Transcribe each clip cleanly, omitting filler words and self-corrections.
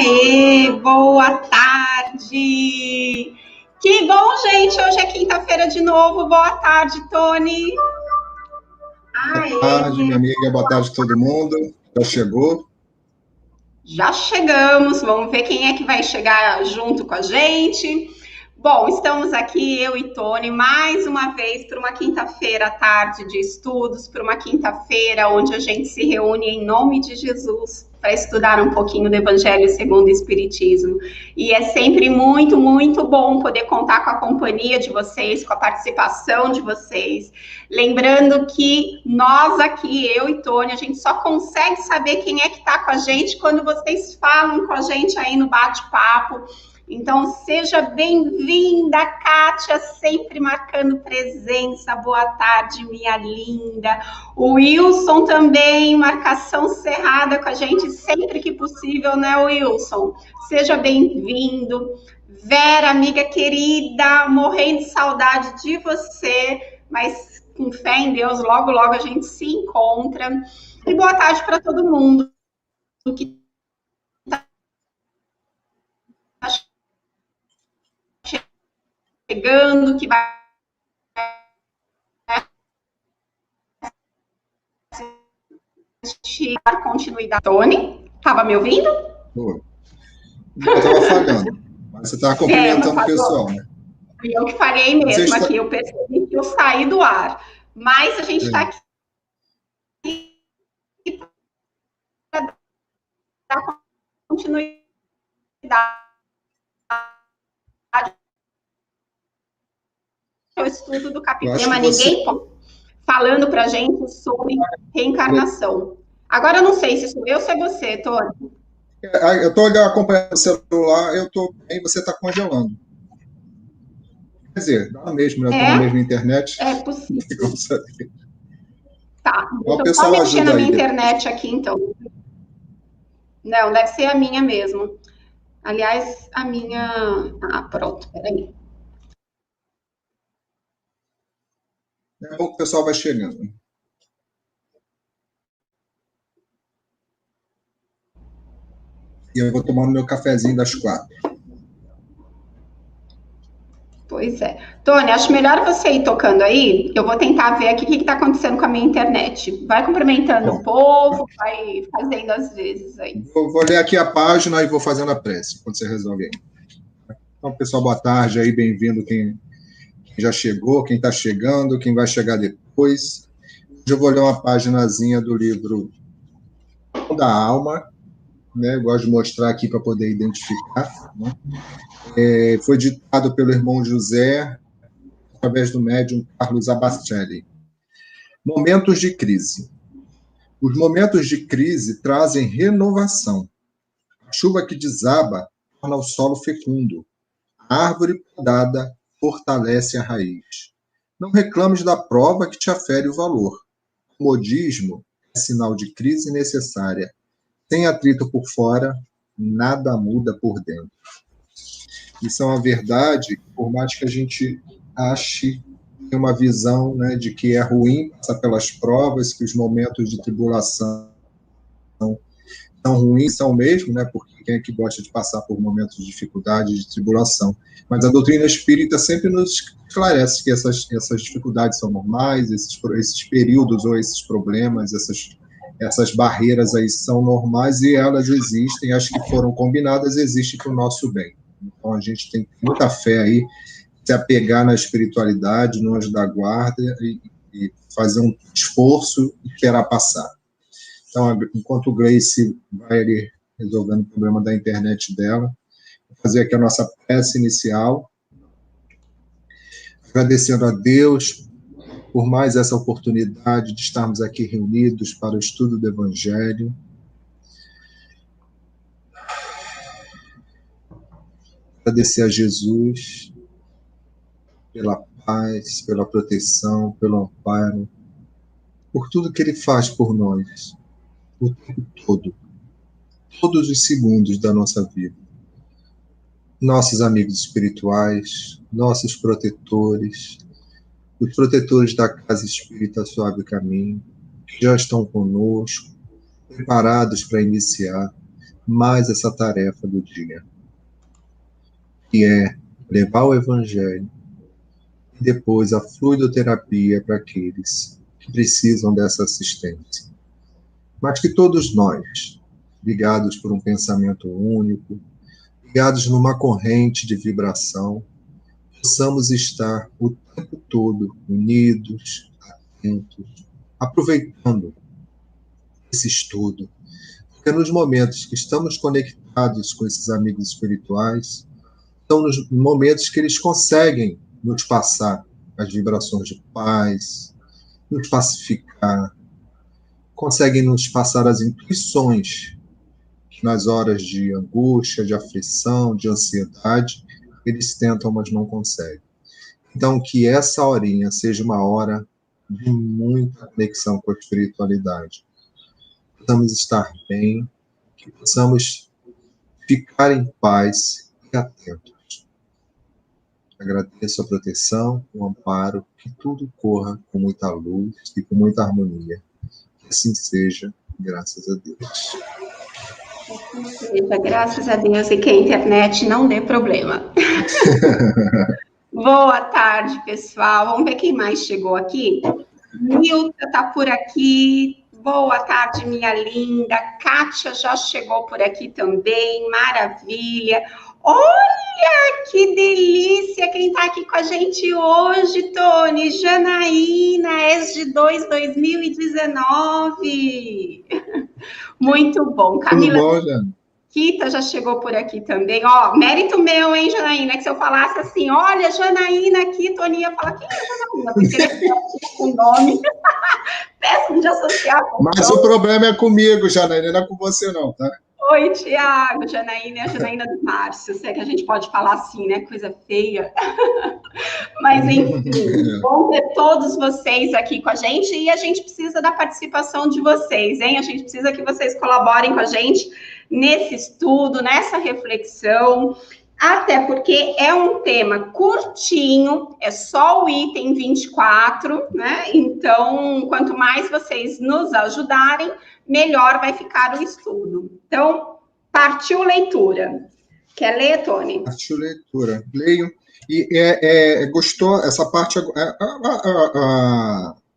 Aê, boa tarde! Que bom, gente! Hoje é quinta-feira de novo. Boa tarde, Tony. Aê. Boa tarde, minha amiga. Boa tarde a todo mundo. Já chegou? Já chegamos. Vamos ver quem é que vai chegar junto com a gente. Bom, estamos aqui, eu e Tony, mais uma vez para uma quinta-feira à tarde de estudos, para uma quinta-feira onde a gente se reúne em nome de Jesus para estudar um pouquinho do Evangelho segundo o Espiritismo. E é sempre muito, muito bom poder contar com a companhia de vocês, com a participação de vocês. Lembrando que nós aqui, eu e Tony, a gente só consegue saber quem é que está com a gente quando vocês falam com a gente aí no bate-papo. Então, seja bem-vinda, Kátia, sempre marcando presença. Boa tarde, minha linda. O Wilson também, marcação cerrada com a gente sempre que possível, né, Wilson? Seja bem-vindo. Vera, amiga querida, morrendo de saudade de você, mas com fé em Deus, logo, logo a gente se encontra. E boa tarde para todo mundo que chegando, que vai dar continuidade. Tony, estava me ouvindo? Eu estava falhando, mas você estava cumprimentando o pessoal, né? Eu que falhei mesmo aqui, eu percebi que eu saí do ar. Mas a gente está aqui para dar continuidade ao estudo do capítulo Ninguém falando para a gente sobre reencarnação. Agora eu não sei se sou eu ou se é você, Tony. Eu estou acompanhando o celular, eu estou bem, você está congelando. Quer dizer, dá mesmo, né? Estou na mesma internet. É possível. Tá, deixa eu só mexer na minha internet aqui, então. Não, deve ser a minha mesmo. Aliás, a minha... Ah, pronto, peraí. É bom que o pessoal vai chegando. E eu vou tomando meu cafezinho das 4. Pois é. Tony, acho melhor você ir tocando aí. Eu vou tentar ver aqui o que está acontecendo com a minha internet. Vai cumprimentando o povo, vai fazendo às vezes aí. Vou ler aqui a página e vou fazendo a prece, quando você resolve aí. Então, pessoal, boa tarde aí, bem-vindo quem já chegou, quem está chegando, quem vai chegar depois. Hoje eu vou ler uma paginazinha do livro da Alma, né? Eu gosto de mostrar aqui para poder identificar, né? Foi ditado pelo irmão José, através do médium Carlos Abastelli. Momentos de crise. Os momentos de crise trazem renovação. A chuva que desaba torna o solo fecundo. A árvore podada fortalece a raiz. Não reclames da prova que te afere o valor. O modismo é sinal de crise necessária. Sem atrito por fora, nada muda por dentro. Isso é uma verdade, por mais que a gente ache uma visão, né, de que é ruim passar pelas provas, que os momentos de tribulação são ruins, são mesmo, né, porque quem é que gosta de passar por momentos de dificuldade, de tribulação? Mas a doutrina espírita sempre nos esclarece que essas dificuldades são normais, esses períodos ou esses problemas, essas barreiras aí são normais e elas existem, as que foram combinadas existem para o nosso bem. Então, a gente tem muita fé aí, se apegar na espiritualidade, no anjo da guarda e fazer um esforço e esperar passar. Então, enquanto o Grace vai ali resolvendo o problema da internet dela, vou fazer aqui a nossa prece inicial, agradecendo a Deus por mais essa oportunidade de estarmos aqui reunidos para o estudo do Evangelho. Agradecer a Jesus pela paz, pela proteção, pelo amparo, por tudo que Ele faz por nós, o tempo todo, todos os segundos da nossa vida. Nossos amigos espirituais, nossos protetores, os protetores da Casa Espírita Suave Caminho, que já estão conosco, preparados para iniciar. mais essa tarefa do dia, que é levar o Evangelho e depois a fluidoterapia para aqueles que precisam dessa assistência. Mas que todos nós, ligados por um pensamento único, ligados numa corrente de vibração, possamos estar o tempo todo unidos, atentos, aproveitando esse estudo. Porque nos momentos que estamos conectados com esses amigos espirituais, são nos momentos que eles conseguem nos passar as vibrações de paz, nos pacificar, conseguem nos passar as intuições que nas horas de angústia, de aflição, de ansiedade, eles tentam, mas não conseguem. Então, que essa horinha seja uma hora de muita conexão com a espiritualidade. Possamos estar bem, que possamos ficar em paz e atentos. Agradeço a proteção, o amparo, que tudo corra com muita luz e com muita harmonia. Que assim seja, graças a Deus. Seja, graças a Deus, e que a internet não dê problema. Boa tarde, pessoal. Vamos ver quem mais chegou aqui. Nilta está por aqui. Boa tarde, minha linda. Kátia já chegou por aqui também. Maravilha. Olha que delícia quem está aqui com a gente hoje, Tony. Janaína, ex-de 2019. Muito bom. Camila. Tudo bom, Jana? Kita já chegou por aqui também. Ó, mérito meu, hein, Janaína? Que se eu falasse assim, olha, Janaína aqui, Tony ia falar, quem é Janaína? Porque ele é com nome. Péssimo de associar com Mas o problema é comigo, Janaína, não é com você não, tá? Oi, Tiago. Janaína é a Janaína do Márcio. Sei que a gente pode falar assim, né? Coisa feia. Mas, enfim, bom ter todos vocês aqui com a gente e a gente precisa da participação de vocês, hein? A gente precisa que vocês colaborem com a gente nesse estudo, nessa reflexão, até porque é um tema curtinho, é só o item 24, né? Então, quanto mais vocês nos ajudarem, melhor vai ficar o estudo. Então, partiu leitura. Quer ler, Tony? Partiu leitura. Leio. E gostou, essa parte... o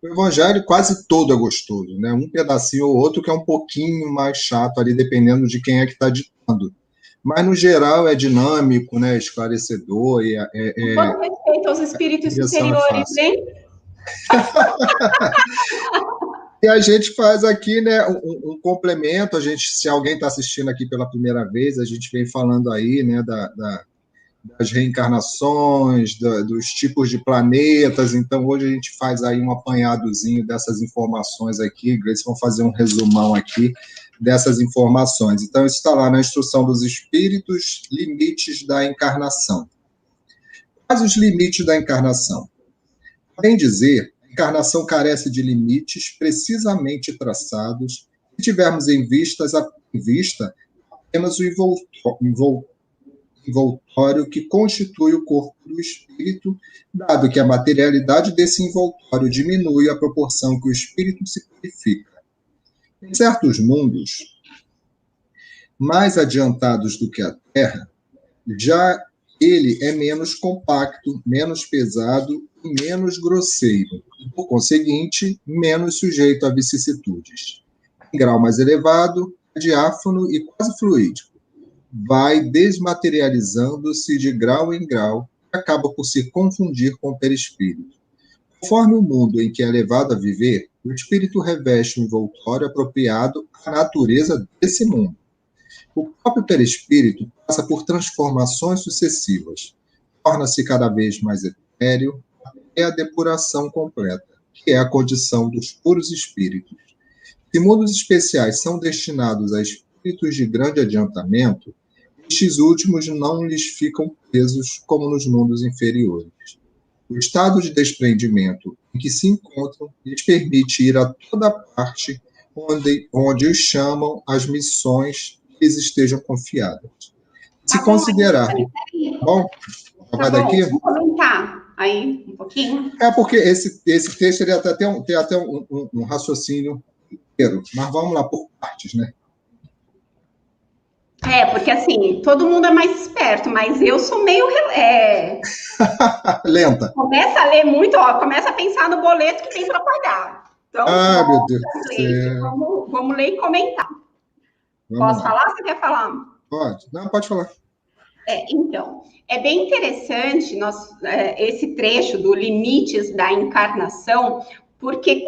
Evangelho quase todo é gostoso, né? Um pedacinho ou outro que é um pouquinho mais chato ali, dependendo de quem é que está ditando. Mas, no geral, é dinâmico, né? Esclarecedor. Com respeito aos espíritos superiores, hein? E a gente faz aqui, né, um complemento. Se alguém está assistindo aqui pela primeira vez, a gente vem falando aí, né, das reencarnações, dos tipos de planetas. Então, hoje a gente faz aí um apanhadozinho dessas informações aqui. Grace, vão fazer um resumão aqui dessas informações. Então, isso está lá na Instrução dos Espíritos, limites da encarnação. Quais os limites da encarnação? Bem dizer, a encarnação carece de limites precisamente traçados se tivermos em vista apenas o envoltório que constitui o corpo do espírito, dado que a materialidade desse envoltório diminui à proporção que o espírito se purifica. Em certos mundos, mais adiantados do que a Terra, já ele é menos compacto, menos pesado e menos grosseiro, e, por conseguinte, menos sujeito a vicissitudes. Em grau mais elevado, é diáfano e quase fluídico. Vai desmaterializando-se de grau em grau e acaba por se confundir com o perispírito. Conforme o mundo em que é levado a viver, o espírito reveste um envoltório apropriado à natureza desse mundo. O próprio perispírito passa por transformações sucessivas, torna-se cada vez mais etéreo até a depuração completa, que é a condição dos puros espíritos. Se mundos especiais são destinados a espíritos de grande adiantamento, estes últimos não lhes ficam presos como nos mundos inferiores. O estado de desprendimento em que se encontram lhes permite ir a toda parte onde os chamam as missões que lhes estejam confiadas. Se considerar... Bom, vai daqui? Vamos comentar aí um pouquinho. É porque esse texto ele tem até um raciocínio inteiro, mas vamos lá por partes, né? Porque assim, todo mundo é mais esperto, mas eu sou meio lenta. Começa a ler muito, começa a pensar no boleto que tem para pagar. Então, meu Deus do céu. Vamos ler e comentar. Posso falar? Você quer falar? Pode. Não, pode falar. Então, é bem interessante esse trecho do Limites da Encarnação, porque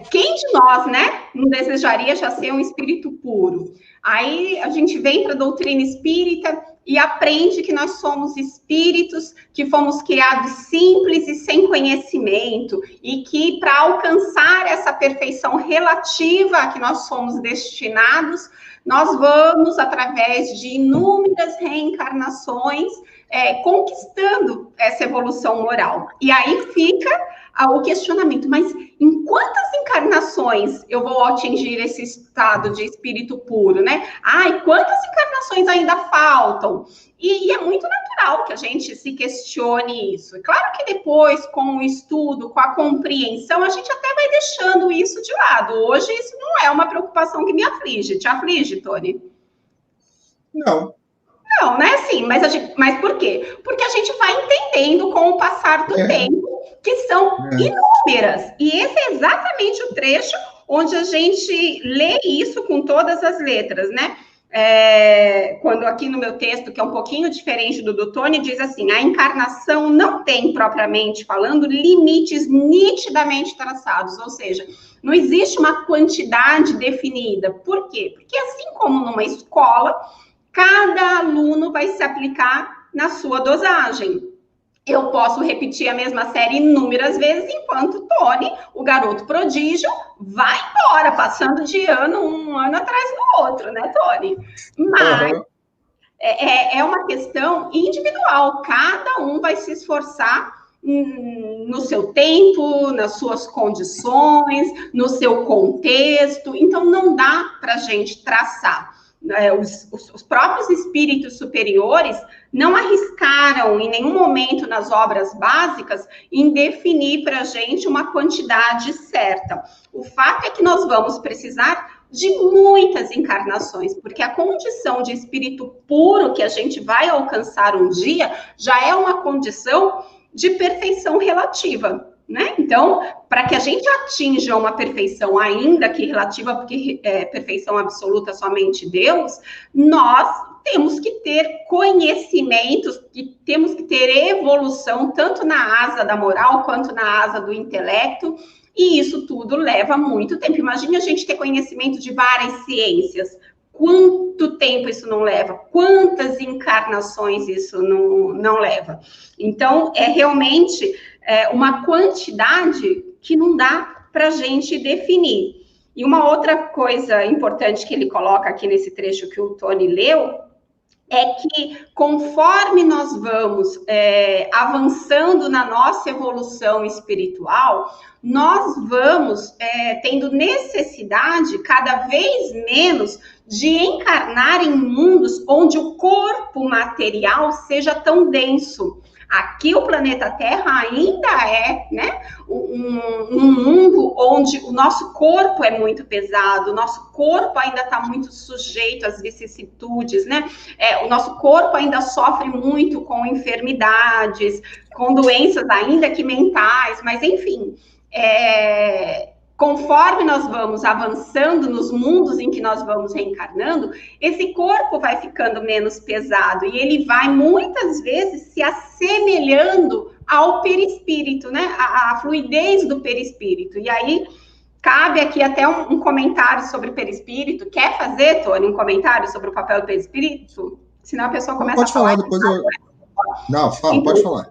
quem de nós, né, não desejaria já ser um espírito puro? Aí a gente vem para a doutrina espírita e aprende que nós somos espíritos, que fomos criados simples e sem conhecimento, e que para alcançar essa perfeição relativa a que nós somos destinados, nós vamos, através de inúmeras reencarnações, conquistando essa evolução moral. E aí fica o questionamento, mas em quantas encarnações eu vou atingir esse estado de espírito puro, né? Quantas encarnações ainda faltam? E é muito natural que a gente se questione isso. É claro que depois, com o estudo, com a compreensão, a gente até vai deixando isso de lado. Hoje, isso não é uma preocupação que me aflige. Te aflige, Tony? Não. Não, né? Sim, mas por quê? Porque a gente vai entendendo com o passar do tempo que são inúmeras. E esse é exatamente o trecho onde a gente lê isso com todas as letras, né? Quando aqui no meu texto, que é um pouquinho diferente do Tony, diz assim: a encarnação não tem, propriamente falando, limites nitidamente traçados, ou seja, não existe uma quantidade definida. Por quê? Porque assim como numa escola, cada aluno vai se aplicar na sua dosagem. Eu posso repetir a mesma série inúmeras vezes, enquanto Tony, o garoto prodígio, vai embora, passando de ano, um ano atrás do outro, né, Tony? Mas é uma questão individual. Cada um vai se esforçar no seu tempo, nas suas condições, no seu contexto. Então, não dá para a gente traçar. Os próprios espíritos superiores não arriscaram em nenhum momento nas obras básicas em definir para a gente uma quantidade certa. O fato é que nós vamos precisar de muitas encarnações, porque a condição de espírito puro que a gente vai alcançar um dia já é uma condição de perfeição relativa, né? Então, para que a gente atinja uma perfeição, ainda que relativa, porque perfeição absoluta somente Deus, nós temos que ter conhecimentos, temos que ter evolução, tanto na asa da moral, quanto na asa do intelecto, e isso tudo leva muito tempo. Imagine a gente ter conhecimento de várias ciências. Quanto tempo isso não leva? Quantas encarnações isso não leva? Então, é realmente uma quantidade que não dá para a gente definir. E uma outra coisa importante que ele coloca aqui nesse trecho que o Tony leu, é que conforme nós vamos avançando na nossa evolução espiritual, nós vamos tendo necessidade cada vez menos de encarnar em mundos onde o corpo material seja tão denso. Aqui o planeta Terra ainda é, né, um mundo onde o nosso corpo é muito pesado, o nosso corpo ainda está muito sujeito às vicissitudes, né? O nosso corpo ainda sofre muito com enfermidades, com doenças ainda que mentais, mas enfim, conforme nós vamos avançando nos mundos em que nós vamos reencarnando, esse corpo vai ficando menos pesado e ele vai muitas vezes se assemelhando ao perispírito, né? A fluidez do perispírito. E aí cabe aqui até um comentário sobre o perispírito. Quer fazer, Tony, um comentário sobre o papel do perispírito? Senão a pessoa começa a falar. Depois eu... Não, fala, então, pode falar.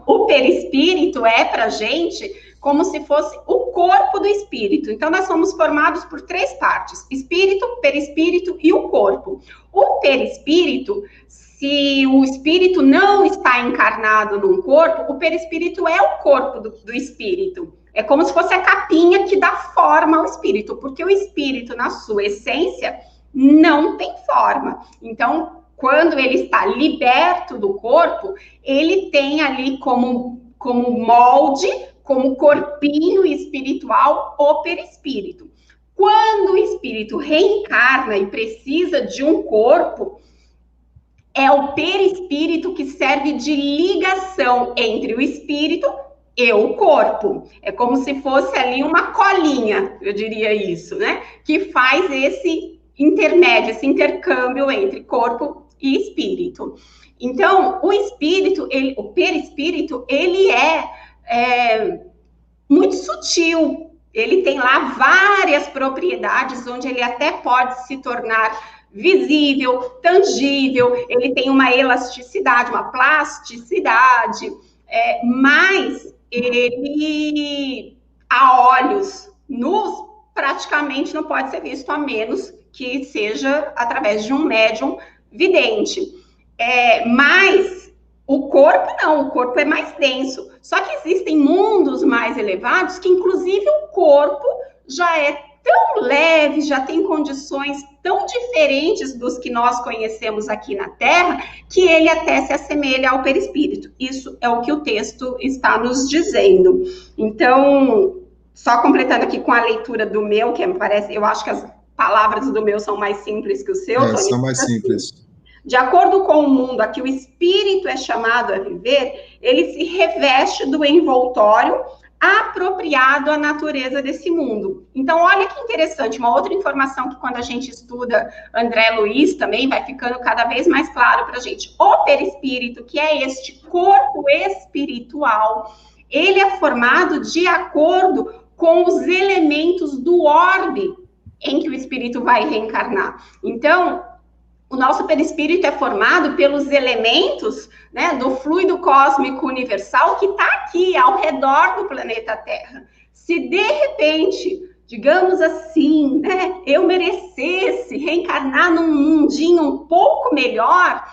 O perispírito é para a gente como se fosse o corpo do espírito. Então, nós somos formados por 3 partes: espírito, perispírito e o corpo. O perispírito, se o espírito não está encarnado num corpo, o perispírito é o corpo do espírito. É como se fosse a capinha que dá forma ao espírito, porque o espírito, na sua essência, não tem forma. Então, quando ele está liberto do corpo, ele tem ali como molde, como corpinho espiritual, o perispírito. Quando o espírito reencarna e precisa de um corpo, é o perispírito que serve de ligação entre o espírito e o corpo. É como se fosse ali uma colinha, eu diria isso, né? Que faz esse intermédio, esse intercâmbio entre corpo e espírito. Então, o espírito, o perispírito, ele é muito sutil. Ele tem lá várias propriedades onde ele até pode se tornar visível, tangível, ele tem uma elasticidade, uma plasticidade, mas ele, a olhos nus, praticamente não pode ser visto, a menos que seja através de um médium vidente. Mas o corpo não, o corpo é mais denso. Só que existem mundos mais elevados que, inclusive, o corpo já é tão leve, já tem condições tão diferentes dos que nós conhecemos aqui na Terra, que ele até se assemelha ao perispírito. Isso é o que o texto está nos dizendo. Então, só completando aqui com a leitura do meu, que parece, eu acho que as palavras do meu são mais simples que o seu, Tony. São mais simples. De acordo com o mundo a que o espírito é chamado a viver, ele se reveste do envoltório apropriado à natureza desse mundo. Então, olha que interessante, uma outra informação que quando a gente estuda André Luiz também vai ficando cada vez mais claro para a gente. O perispírito, que é este corpo espiritual, ele é formado de acordo com os elementos do orbe em que o espírito vai reencarnar. Então, o nosso perispírito é formado pelos elementos, né, do fluido cósmico universal que está aqui, ao redor do planeta Terra. Se de repente, digamos assim, né, eu merecesse reencarnar num mundinho um pouco melhor,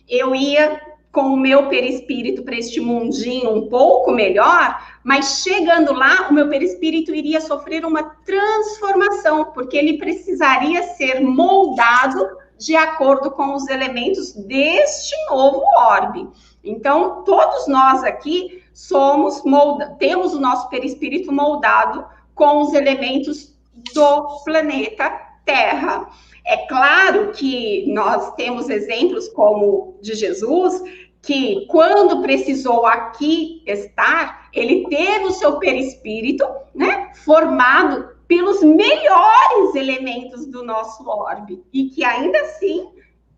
eu ia com o meu perispírito para este mundinho um pouco melhor, mas chegando lá, o meu perispírito iria sofrer uma transformação, porque ele precisaria ser moldado de acordo com os elementos deste novo orbe. Então, todos nós aqui temos o nosso perispírito moldado com os elementos do planeta Terra. É claro que nós temos exemplos como de Jesus, que quando precisou aqui estar, ele teve o seu perispírito, né, formado pelos melhores elementos do nosso orbe, e que ainda assim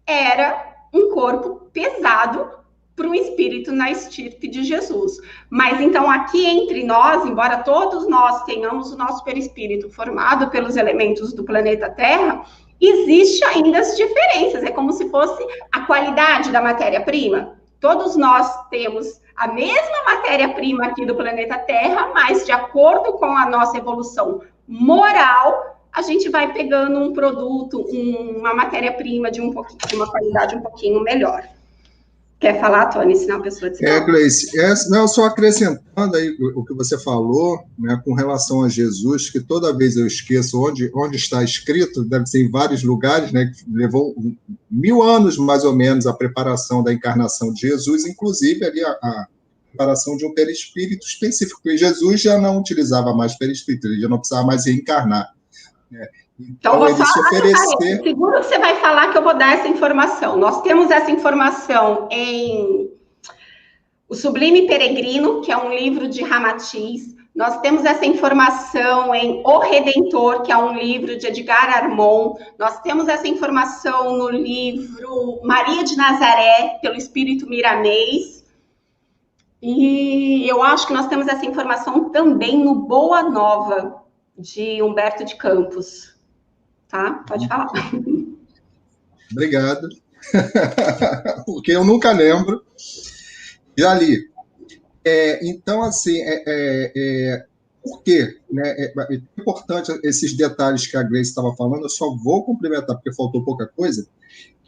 era um corpo pesado para um espírito na estirpe de Jesus. Mas então aqui entre nós, embora todos nós tenhamos o nosso perispírito formado pelos elementos do planeta Terra, existe ainda as diferenças, é como se fosse a qualidade da matéria-prima. Todos nós temos a mesma matéria-prima aqui do planeta Terra, mas de acordo com a nossa evolução moral, a gente vai pegando um produto, uma matéria-prima de uma qualidade um pouquinho melhor. Quer falar, Tony? Senão a pessoa diz... Gleice, não, só acrescentando aí o que você falou, né, com relação a Jesus, que toda vez eu esqueço onde está escrito, deve ser em vários lugares, né, que levou 1000 anos, mais ou menos, a preparação da encarnação de Jesus, inclusive ali a preparação de um perispírito específico, porque Jesus já não utilizava mais perispírito, ele já não precisava mais reencarnar, né? Então, ele se oferecer... Seguro que você vai falar que eu vou dar essa informação. Nós temos essa informação em O Sublime Peregrino, que é um livro de Ramatiz. Nós temos essa informação em O Redentor, que é um livro de Edgar Armond. Nós temos essa informação no livro Maria de Nazaré, pelo Espírito Miramês. E eu acho que nós temos essa informação também no Boa Nova, de Humberto de Campos. Tá? Pode falar. Obrigado. Porque eu nunca lembro. Já li. Então, assim, por quê? Né? É importante esses detalhes que a Grace estava falando, eu só vou complementar, porque faltou pouca coisa,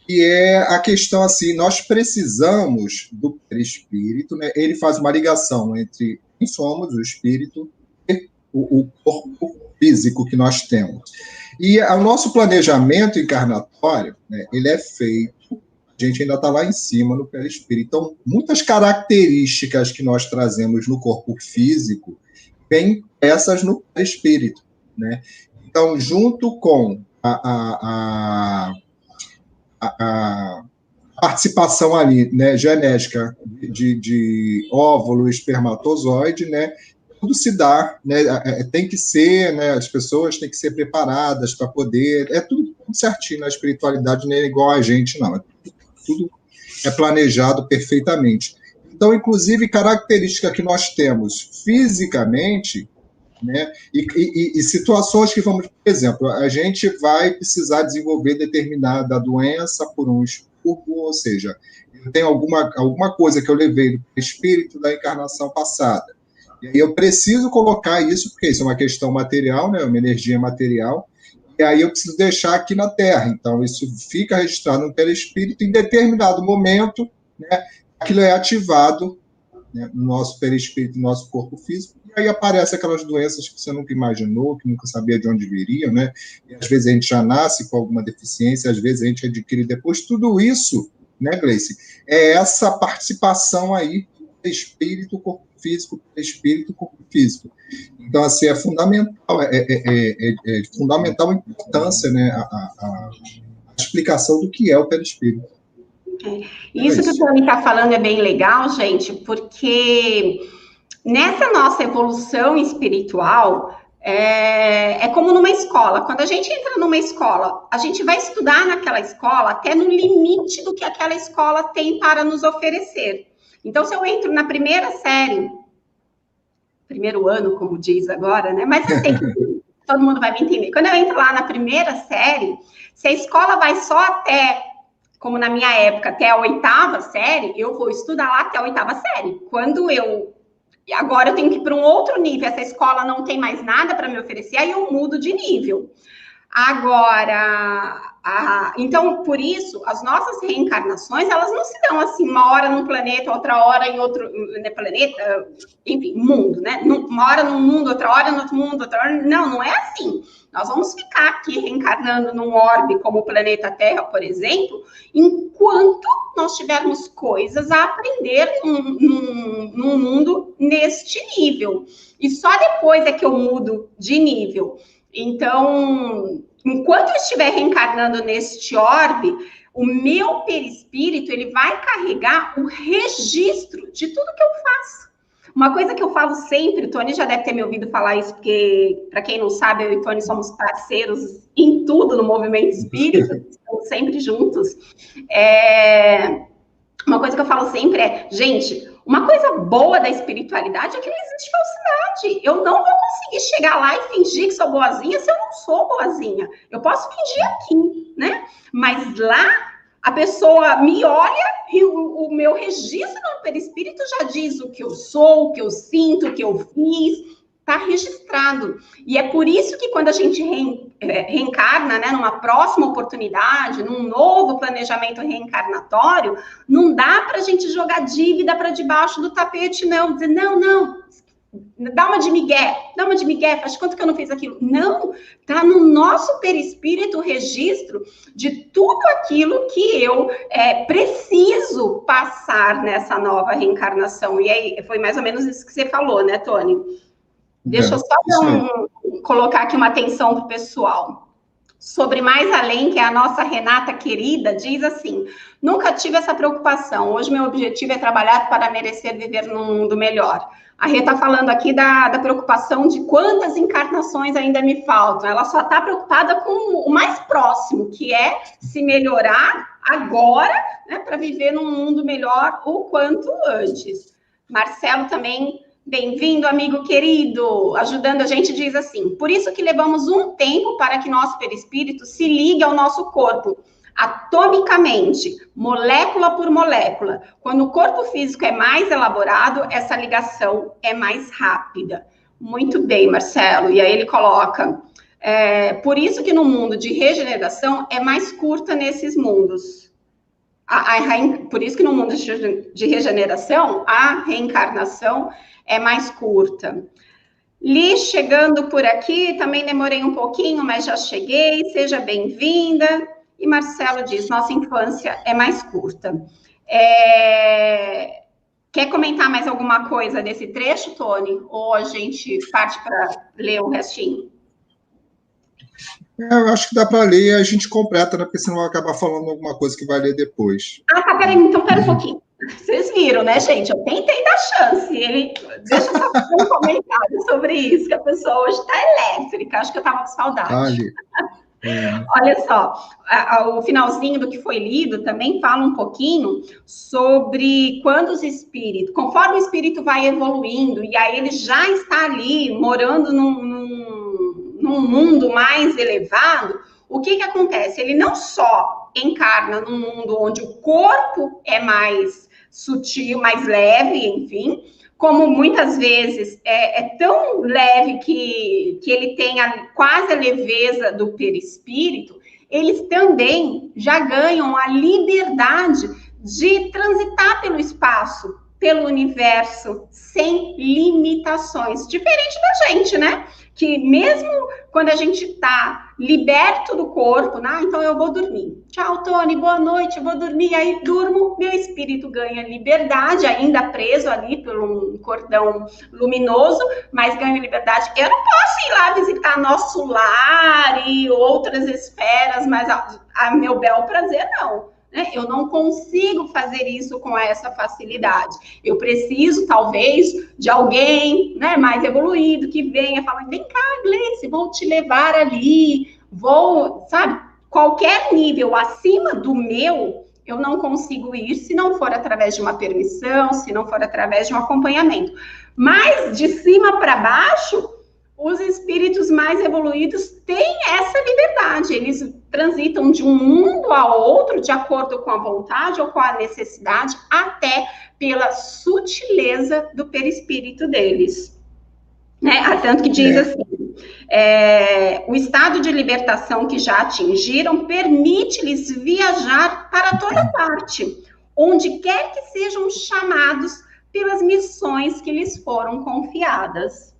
que é a questão, assim, nós precisamos do perispírito, né? Ele faz uma ligação entre quem somos, o espírito, e o corpo físico que nós temos. E o nosso planejamento encarnatório, né, ele é feito, a gente ainda está lá em cima no perispírito. Então, muitas características que nós trazemos no corpo físico vêm essas no perispírito, né? Então, junto com a participação ali, né, genética de óvulo, espermatozoide, né, tudo se dá, né, tem que ser, né, as pessoas têm que ser preparadas para poder, tudo certinho na espiritualidade, não é igual a gente, não, tudo é planejado perfeitamente. Então, inclusive, característica que nós temos fisicamente, né, e situações que vamos, por exemplo, a gente vai precisar desenvolver determinada doença por um expurgo, ou seja, eu tenho alguma coisa que eu levei do espírito da encarnação passada. E aí eu preciso colocar isso, porque isso é uma questão material, né, uma energia material, e aí eu preciso deixar aqui na Terra. Então, isso fica registrado no perispírito, em determinado momento, né, aquilo é ativado, né, no nosso perispírito, no nosso corpo físico, e aí aparecem aquelas doenças que você nunca imaginou, que nunca sabia de onde viriam, né? E às vezes a gente já nasce com alguma deficiência, às vezes a gente adquire depois. Tudo isso, né, Gleice, é essa participação aí do espírito, corpo físico, espírito, corpo físico. Então, assim, é fundamental, é fundamental a importância, né, a explicação do que é o perispírito. Isso que o Tony está falando é bem legal, gente, porque nessa nossa evolução espiritual, é como numa escola. Quando a gente entra numa escola, a gente vai estudar naquela escola até no limite do que aquela escola tem para nos oferecer. Então, se eu entro na primeira série, primeiro ano, como diz agora, né? Mas eu sei que todo mundo vai me entender. Quando eu entro lá na primeira série, se a escola vai só até, como na minha época, até a 8ª série, eu vou estudar lá até a 8ª série. Agora eu tenho que ir para um outro nível, essa escola não tem mais nada para me oferecer, aí eu mudo de nível. Agora, então, por isso, as nossas reencarnações, elas não se dão assim, uma hora num planeta, outra hora em outro planeta, enfim, mundo, né? Uma hora num mundo, outra hora no outro mundo, outra hora... Não é assim. Nós vamos ficar aqui reencarnando num orbe como o planeta Terra, por exemplo, enquanto nós tivermos coisas a aprender num mundo neste nível. E só depois é que eu mudo de nível. Então, enquanto eu estiver reencarnando neste orbe, o meu perispírito, ele vai carregar o registro de tudo que eu faço. Uma coisa que eu falo sempre, o Tony já deve ter me ouvido falar isso, porque, para quem não sabe, eu e o Tony somos parceiros em tudo no movimento espírita, estamos sempre juntos. Uma coisa que eu falo sempre é, gente, uma coisa boa da espiritualidade é que não existe falsidade. Eu não vou conseguir chegar lá e fingir que sou boazinha se eu não sou boazinha. Eu posso fingir aqui, né? Mas lá, a pessoa me olha e o meu registro no perispírito já diz o que eu sou, o que eu sinto, o que eu fiz. Está registrado. E é por isso que quando a gente reencarna, né, numa próxima oportunidade, num novo planejamento reencarnatório, não dá para a gente jogar dívida para debaixo do tapete, não. Dizer, não, dá uma de migué, faz quanto que eu não fiz aquilo? Não, está no nosso perispírito o registro de tudo aquilo que eu preciso passar nessa nova reencarnação. E aí, foi mais ou menos isso que você falou, né, Tony? Deixa eu só colocar aqui uma atenção para o pessoal. Sobre Mais Além, que é a nossa Renata querida, diz assim, nunca tive essa preocupação. Hoje meu objetivo é trabalhar para merecer viver num mundo melhor. A Rê está falando aqui da preocupação de quantas encarnações ainda me faltam. Ela só está preocupada com o mais próximo, que é se melhorar agora, né, para viver num mundo melhor o quanto antes. Marcelo também... Bem-vindo, amigo querido, ajudando a gente, diz assim, por isso que levamos um tempo para que nosso perispírito se ligue ao nosso corpo, atomicamente, molécula por molécula. Quando o corpo físico é mais elaborado, essa ligação é mais rápida. Muito bem, Marcelo. E aí ele coloca, por isso que no mundo de regeneração é mais curta nesses mundos. Por isso que no mundo de regeneração, a reencarnação é mais curta. Li, chegando por aqui, também demorei um pouquinho, mas já cheguei, seja bem-vinda. E Marcelo diz, nossa infância é mais curta. Quer comentar mais alguma coisa desse trecho, Tony? Ou a gente parte para ler o restinho? Eu acho que dá para ler e a gente completa, né? Porque senão vai acabar falando alguma coisa que vai ler depois. Ah, tá, peraí, então pera um pouquinho. Vocês viram, né, gente? Eu tentei dar chance. Deixa eu só fazer um comentário sobre isso, que a pessoa hoje está elétrica. Acho que eu estava com saudade. Ali. Olha só, o finalzinho do que foi lido também fala um pouquinho sobre quando os espíritos, conforme o espírito vai evoluindo, e aí ele já está ali morando num mundo mais elevado, o que acontece? Ele não só encarna num mundo onde o corpo é mais sutil, mais leve, enfim, como muitas vezes é tão leve que ele tem quase a leveza do perispírito, eles também já ganham a liberdade de transitar pelo espaço, pelo universo, sem limitações. Diferente da gente, né? Que mesmo quando a gente está liberto do corpo, né? Então eu vou dormir. Tchau, Tony, boa noite, eu vou dormir. Aí durmo, meu espírito ganha liberdade, ainda preso ali por um cordão luminoso, mas ganha liberdade. Eu não posso ir lá visitar nosso lar e outras esferas, mas a meu bel prazer, não. Eu não consigo fazer isso com essa facilidade. Eu preciso, talvez, de alguém, né, mais evoluído que venha e fale, vem cá, Gleice, vou te levar ali, sabe? Qualquer nível acima do meu, eu não consigo ir se não for através de uma permissão, se não for através de um acompanhamento. Mas, de cima para baixo, os espíritos mais evoluídos têm essa liberdade, eles transitam de um mundo a outro de acordo com a vontade ou com a necessidade, até pela sutileza do perispírito deles. Né? Tanto que diz assim, o estado de libertação que já atingiram permite-lhes viajar para toda parte, onde quer que sejam chamados pelas missões que lhes foram confiadas.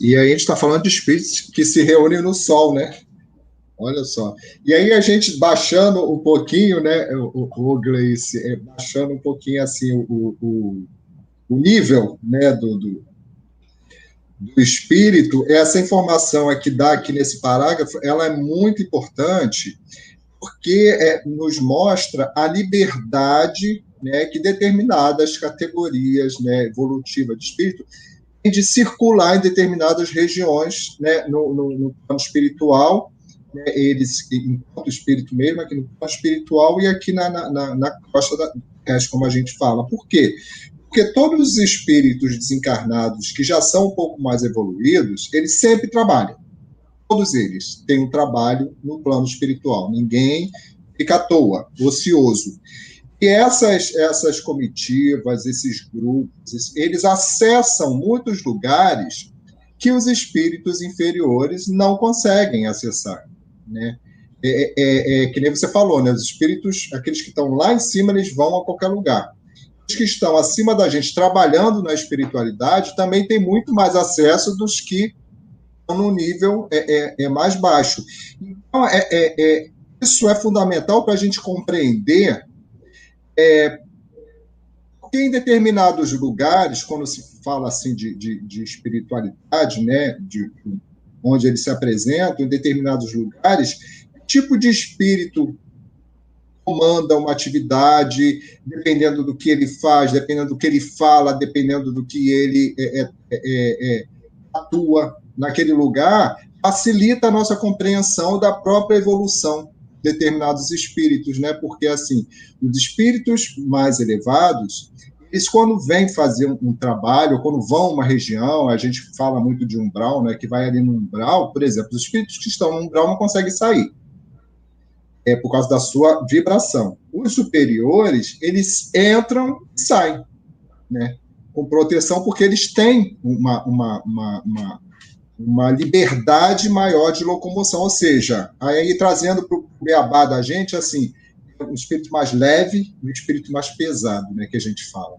E aí a gente está falando de espíritos que se reúnem no sol, né? Olha só. E aí a gente baixando um pouquinho, né, o Gleice, baixando um pouquinho assim o nível, né, do espírito, essa informação aqui dá aqui nesse parágrafo, ela é muito importante porque nos mostra a liberdade, né, que determinadas categorias, né, evolutivas de espírito de circular em determinadas regiões, né, no plano espiritual, né, eles, enquanto espírito mesmo, aqui no plano espiritual e aqui na costa da Terra, como a gente fala. Por quê? Porque todos os espíritos desencarnados que já são um pouco mais evoluídos, eles sempre trabalham. Todos eles têm um trabalho no plano espiritual. Ninguém fica à toa, ocioso. E essas comitivas, esses grupos, eles acessam muitos lugares que os espíritos inferiores não conseguem acessar, né? Que nem você falou, né? Os espíritos, aqueles que estão lá em cima, eles vão a qualquer lugar. Os que estão acima da gente, trabalhando na espiritualidade, também têm muito mais acesso dos que estão no nível mais baixo. Então, isso é fundamental para a gente compreender porque em determinados lugares, quando se fala assim de espiritualidade, né, onde eles se apresentam, em determinados lugares, tipo de espírito comanda uma atividade, dependendo do que ele faz, dependendo do que ele fala, dependendo do que ele atua naquele lugar, facilita a nossa compreensão da própria evolução de determinados espíritos, né? Porque, assim, os espíritos mais elevados, eles, quando vêm fazer um trabalho, quando vão a uma região, a gente fala muito de umbral, né? Que vai ali no umbral, por exemplo, os espíritos que estão no umbral não conseguem sair, por causa da sua vibração. Os superiores, eles entram e saem, né? Com proteção, porque eles têm uma liberdade maior de locomoção, ou seja, aí trazendo para o beabá da gente, assim, um espírito mais leve e um espírito mais pesado, né, que a gente fala.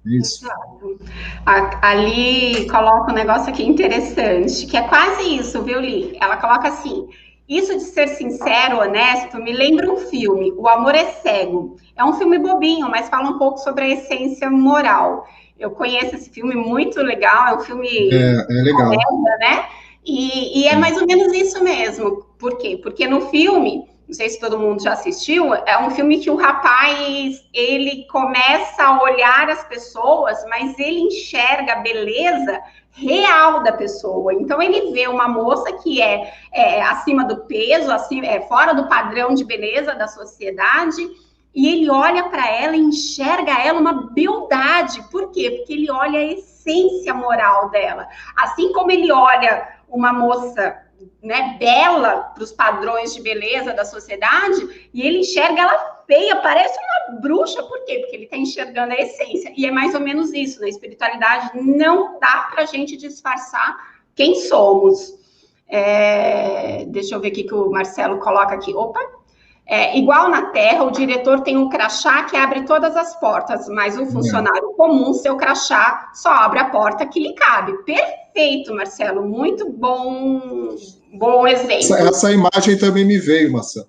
Isso. Exato. Ali coloca um negócio aqui interessante, que é quase isso, viu, Li? Ela coloca assim, isso de ser sincero, honesto, me lembra um filme, O Amor é Cego. É um filme bobinho, mas fala um pouco sobre a essência moral. Eu conheço esse filme, muito legal, é um filme legal. comédia, né? E é mais ou menos isso mesmo. Por quê? Porque no filme, não sei se todo mundo já assistiu, é um filme que o rapaz, ele começa a olhar as pessoas, mas ele enxerga a beleza real da pessoa. Então, ele vê uma moça que é acima do peso, assim, fora do padrão de beleza da sociedade, e ele olha para ela e enxerga ela uma beldade. Por quê? Porque ele olha a essência moral dela. Assim como ele olha uma moça, né, bela para os padrões de beleza da sociedade, e ele enxerga ela feia, parece uma bruxa. Por quê? Porque ele está enxergando a essência. E é mais ou menos isso. Na espiritualidade não dá para a gente disfarçar quem somos. Deixa eu ver o que o Marcelo coloca aqui. Opa! Igual na Terra, o diretor tem um crachá que abre todas as portas, mas o funcionário comum, seu crachá, só abre a porta que lhe cabe. Perfeito, Marcelo, muito bom exemplo. Essa imagem também me veio, Marcelo.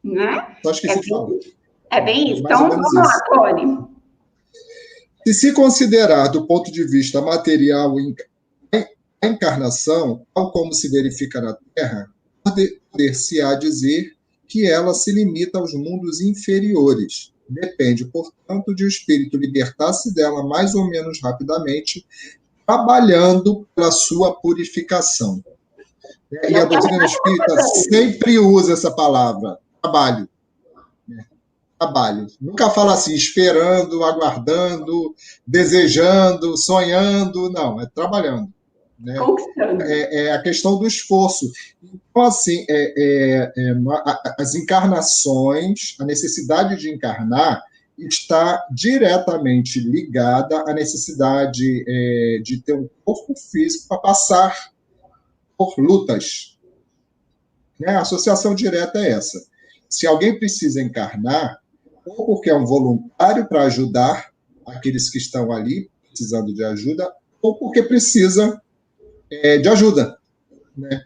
Né? Acho que se fala. É bem isso. Então, vamos lá, Tony. Se considerar do ponto de vista material a encarnação, tal como se verifica na Terra, poder-se-á dizer que ela se limita aos mundos inferiores. Depende, portanto, de o espírito libertar-se dela mais ou menos rapidamente, trabalhando pela sua purificação. E a doutrina espírita sempre usa essa palavra, trabalho. Trabalho. Nunca fala assim, esperando, aguardando, desejando, sonhando, não, é trabalhando. Né? É a questão do esforço. Então, assim, as encarnações, a necessidade de encarnar está diretamente ligada à necessidade de ter um corpo físico para passar por lutas. Né? A associação direta é essa. Se alguém precisa encarnar, ou porque é um voluntário para ajudar aqueles que estão ali precisando de ajuda, ou porque precisa de ajuda, né?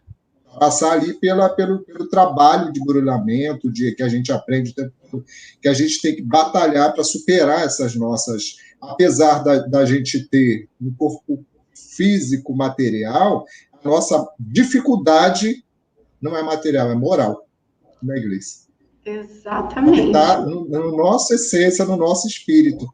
Passar ali pelo trabalho de burlamento, que a gente aprende, que a gente tem que batalhar para superar essas nossas... Apesar da gente ter no corpo físico, material, a nossa dificuldade não é material, é moral, na igreja. Exatamente. Está na nossa essência, no nosso espírito.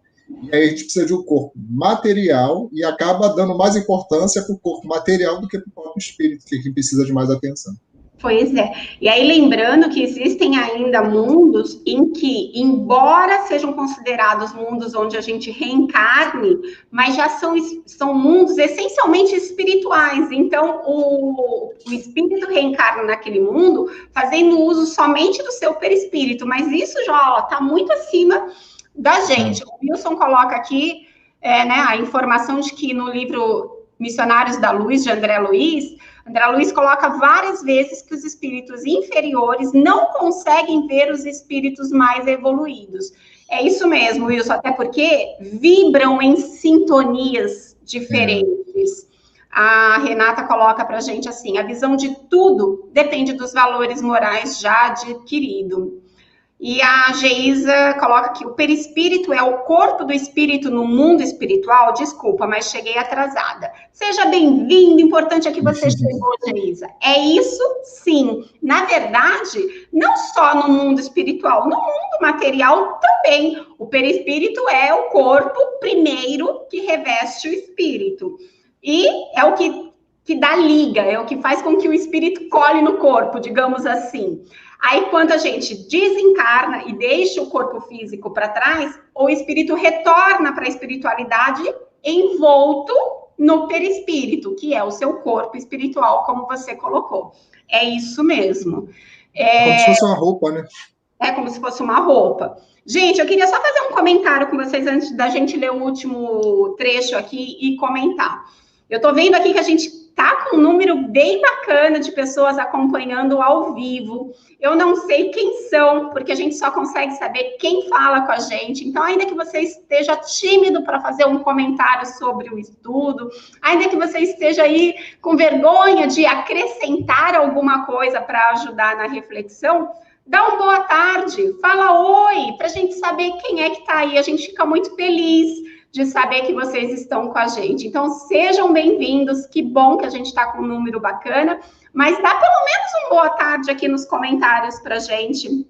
E aí a gente precisa de um corpo material e acaba dando mais importância para o corpo material do que para o próprio espírito, que precisa de mais atenção. Pois é. E aí, lembrando que existem ainda mundos em que, embora sejam considerados mundos onde a gente reencarne, mas já são mundos essencialmente espirituais. Então, o espírito reencarna naquele mundo fazendo uso somente do seu perispírito, mas isso já está muito acima da gente. O Wilson coloca aqui né, a informação de que no livro Missionários da Luz, de André Luiz coloca várias vezes que os espíritos inferiores não conseguem ver os espíritos mais evoluídos. É isso mesmo, Wilson, até porque vibram em sintonias diferentes. A Renata coloca para a gente assim, a visão de tudo depende dos valores morais já adquiridos. E a Geisa coloca que o perispírito é o corpo do espírito no mundo espiritual. Desculpa, mas cheguei atrasada. Seja bem-vindo, importante é que você chegou, Geisa. É isso, sim. Na verdade, não só no mundo espiritual, no mundo material também. O perispírito é o corpo primeiro que reveste o espírito. E é o que dá liga, é o que faz com que o espírito cole no corpo, digamos assim. Aí, quando a gente desencarna e deixa o corpo físico para trás, o espírito retorna para a espiritualidade envolto no perispírito, que é o seu corpo espiritual, como você colocou. É isso mesmo. Como se fosse uma roupa, né? É como se fosse uma roupa. Gente, eu queria só fazer um comentário com vocês antes da gente ler o último trecho aqui e comentar. Eu estou vendo aqui que a gente tá com um número bem bacana de pessoas acompanhando ao vivo. Eu não sei quem são, porque a gente só consegue saber quem fala com a gente. Então, ainda que você esteja tímido para fazer um comentário sobre o estudo, ainda que você esteja aí com vergonha de acrescentar alguma coisa para ajudar na reflexão, dá uma boa tarde, fala oi, para a gente saber quem é que está aí. A gente fica muito feliz de saber que vocês estão com a gente. Então, sejam bem-vindos, que bom que a gente está com um número bacana, mas dá pelo menos uma boa tarde aqui nos comentários para a gente,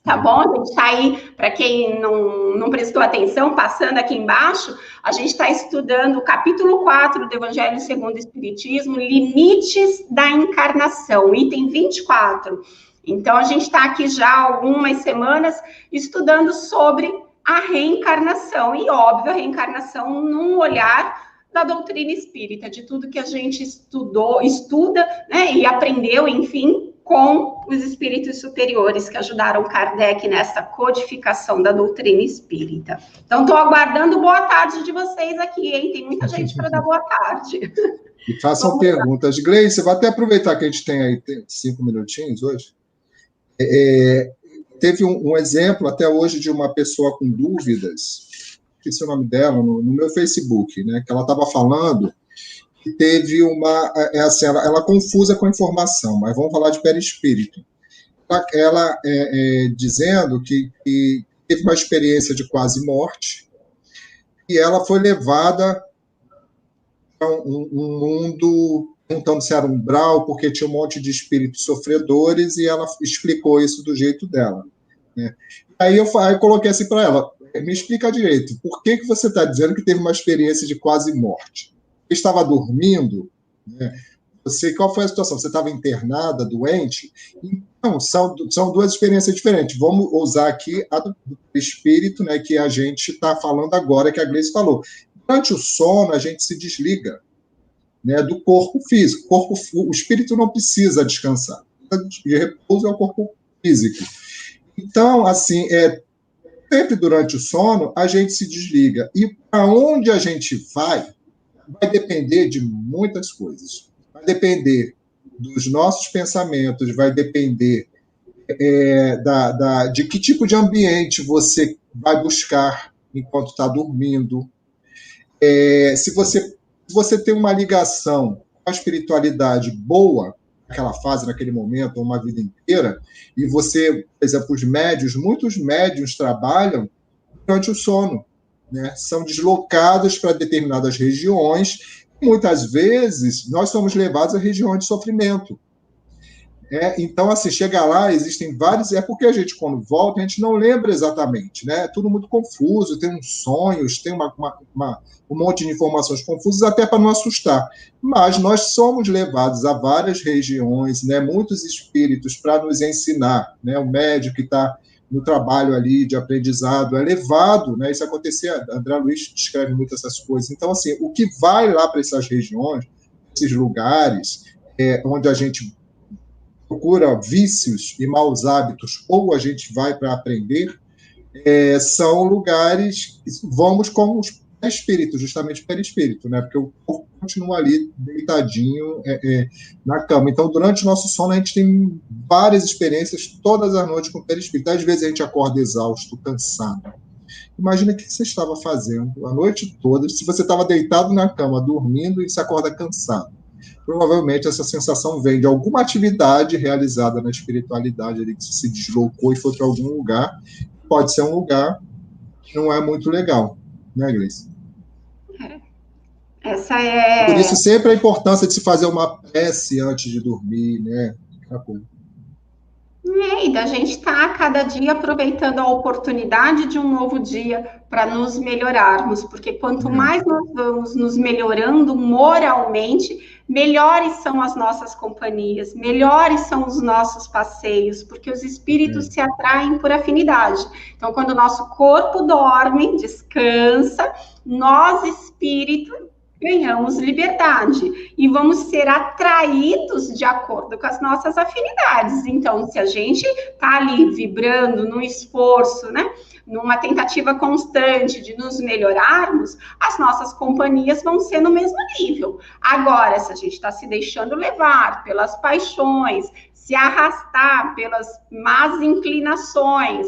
tá bom? A gente está aí, para quem não prestou atenção, passando aqui embaixo, a gente está estudando o capítulo 4 do Evangelho segundo o Espiritismo, Limites da Encarnação, item 24. Então, a gente está aqui já há algumas semanas estudando sobre a reencarnação, e óbvio, a reencarnação num olhar da doutrina espírita, de tudo que a gente estuda, né, e aprendeu, enfim, com os espíritos superiores que ajudaram Kardec nessa codificação da doutrina espírita. Então, estou aguardando boa tarde de vocês aqui, hein? Tem muita gente para dar boa tarde. E façam perguntas. Gleice, vou até aproveitar que a gente tem aí 5 minutinhos hoje. Teve um exemplo até hoje de uma pessoa com dúvidas, esqueci o nome dela, no meu Facebook, né, que ela estava falando que teve ela confusa com a informação, mas vamos falar de perispírito. Ela dizendo que teve uma experiência de quase morte e ela foi levada a um mundo, perguntando se era umbral, porque tinha um monte de espíritos sofredores, e ela explicou isso do jeito dela, né? Aí eu coloquei assim para ela, me explica direito, por que você está dizendo que teve uma experiência de quase morte? Você estava dormindo, né? Qual foi a situação? Você estava internada, doente? Então, são duas experiências diferentes. Vamos usar aqui a do espírito, né, que a gente está falando agora, que a Gleice falou. Durante o sono, a gente se desliga, né, do corpo físico. O espírito não precisa descansar. De repouso é o corpo físico. Então, assim, sempre durante o sono, a gente se desliga. E para onde a gente vai depender de muitas coisas. Vai depender dos nossos pensamentos, vai depender de que tipo de ambiente você vai buscar enquanto está dormindo. Se você tem uma ligação com a espiritualidade boa, naquela fase, naquele momento, ou uma vida inteira, e você, por exemplo, muitos médiuns trabalham durante o sono, né? São deslocados para determinadas regiões, e muitas vezes nós somos levados a regiões de sofrimento. Então, assim, chega lá, existem vários... É porque a gente, quando volta, a gente não lembra exatamente, né? É tudo muito confuso, tem uns sonhos, tem um monte de informações confusas, até para não assustar. Mas nós somos levados a várias regiões, né? Muitos espíritos para nos ensinar, né? O médico que está no trabalho ali de aprendizado é levado, né? Isso acontecia, André Luiz descreve muito essas coisas. Então, assim, o que vai lá para essas regiões, esses lugares, onde a gente procura vícios e maus hábitos, ou a gente vai para aprender, são lugares que vamos como os espíritos, justamente perispírito, né? Porque o corpo continua ali deitadinho na cama. Então, durante o nosso sono, a gente tem várias experiências todas as noites com o perispírito. Às vezes a gente acorda exausto, cansado. Imagina o que você estava fazendo a noite toda, se você estava deitado na cama, dormindo, e se acorda cansado. Provavelmente essa sensação vem de alguma atividade realizada na espiritualidade, ali, que se deslocou e foi para algum lugar. Pode ser um lugar que não é muito legal, né, Gleice? Essa é... Por isso, sempre a importância de se fazer uma prece antes de dormir, né? E da gente estar cada dia aproveitando a oportunidade de um novo dia para nos melhorarmos, porque quanto mais nós vamos nos melhorando moralmente, melhores são as nossas companhias, melhores são os nossos passeios, porque os espíritos se atraem por afinidade. Então, quando o nosso corpo dorme, descansa, nós, espírito, ganhamos liberdade e vamos ser atraídos de acordo com as nossas afinidades. Então, se a gente está ali vibrando no esforço, né, numa tentativa constante de nos melhorarmos, as nossas companhias vão ser no mesmo nível. Agora, se a gente está se deixando levar pelas paixões, se arrastar pelas más inclinações,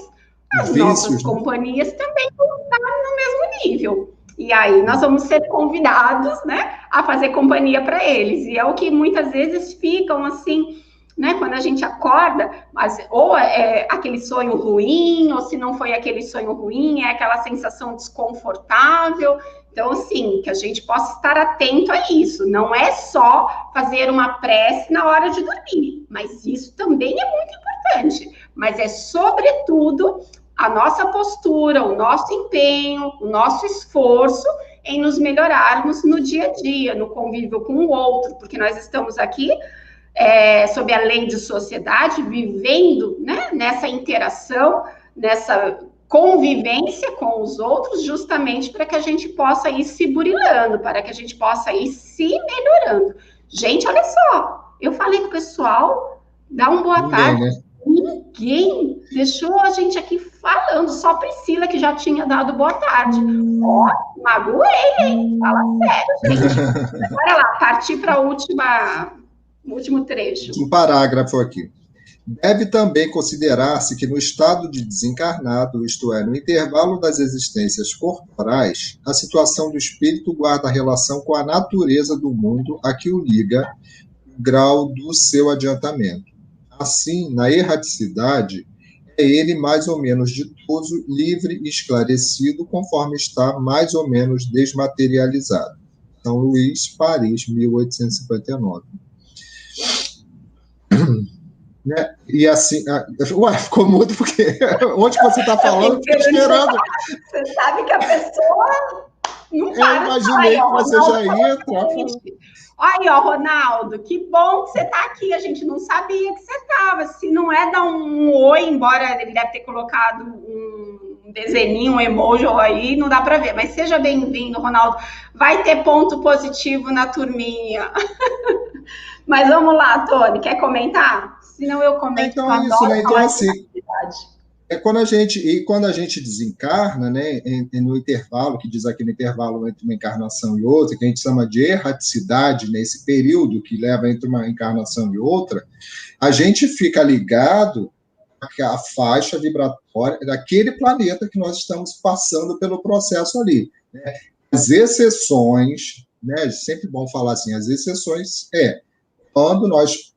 as nossas companhias também vão estar no mesmo nível. E aí nós vamos ser convidados, né, a fazer companhia para eles. E é o que muitas vezes ficam, assim, né? Quando a gente acorda, mas ou é aquele sonho ruim, ou se não foi aquele sonho ruim, é aquela sensação desconfortável. Então, assim, que a gente possa estar atento a isso. Não é só fazer uma prece na hora de dormir, mas isso também é muito importante. Mas é, sobretudo, a nossa postura, o nosso empenho, o nosso esforço em nos melhorarmos no dia a dia, no convívio com o outro, porque nós estamos aqui sob a lei de sociedade, vivendo, né, nessa interação, nessa convivência com os outros, justamente para que a gente possa ir se burilando, para que a gente possa ir se melhorando. Gente, olha só, eu falei com o pessoal, dá uma boa tarde. Né? Ninguém deixou a gente aqui falando, só Priscila que já tinha dado boa tarde. Ó, magoei, hein? Fala sério, gente. Bora lá, partir para o último trecho. Um parágrafo aqui. Deve também considerar-se que no estado de desencarnado, isto é, no intervalo das existências corporais, a situação do espírito guarda relação com a natureza do mundo a que o liga o grau do seu adiantamento. Assim, na erraticidade, é ele mais ou menos ditoso, livre e esclarecido, conforme está mais ou menos desmaterializado. São Luís, Paris, 1859. Né? E assim, ficou mudo porque onde que você está falando? Estou esperando. Você sabe que a pessoa não para. Eu imaginei que você já ia entrar. Aí, ó, Ronaldo, que bom que você está aqui. A gente não sabia que você estava. Se não é dar um oi, embora ele deve ter colocado um desenho, um emoji aí, não dá para ver. Mas seja bem-vindo, Ronaldo. Vai ter ponto positivo na turminha. Mas vamos lá, Tony, quer comentar? Senão eu comento. Então é isso, né? Então, assim, quando a gente desencarna, né, no intervalo, que diz aqui no intervalo entre uma encarnação e outra, que a gente chama de erraticidade, né, esse período que leva entre uma encarnação e outra, a gente fica ligado à faixa vibratória daquele planeta que nós estamos passando pelo processo ali. Né? As exceções, né, sempre bom falar assim, as exceções quando nós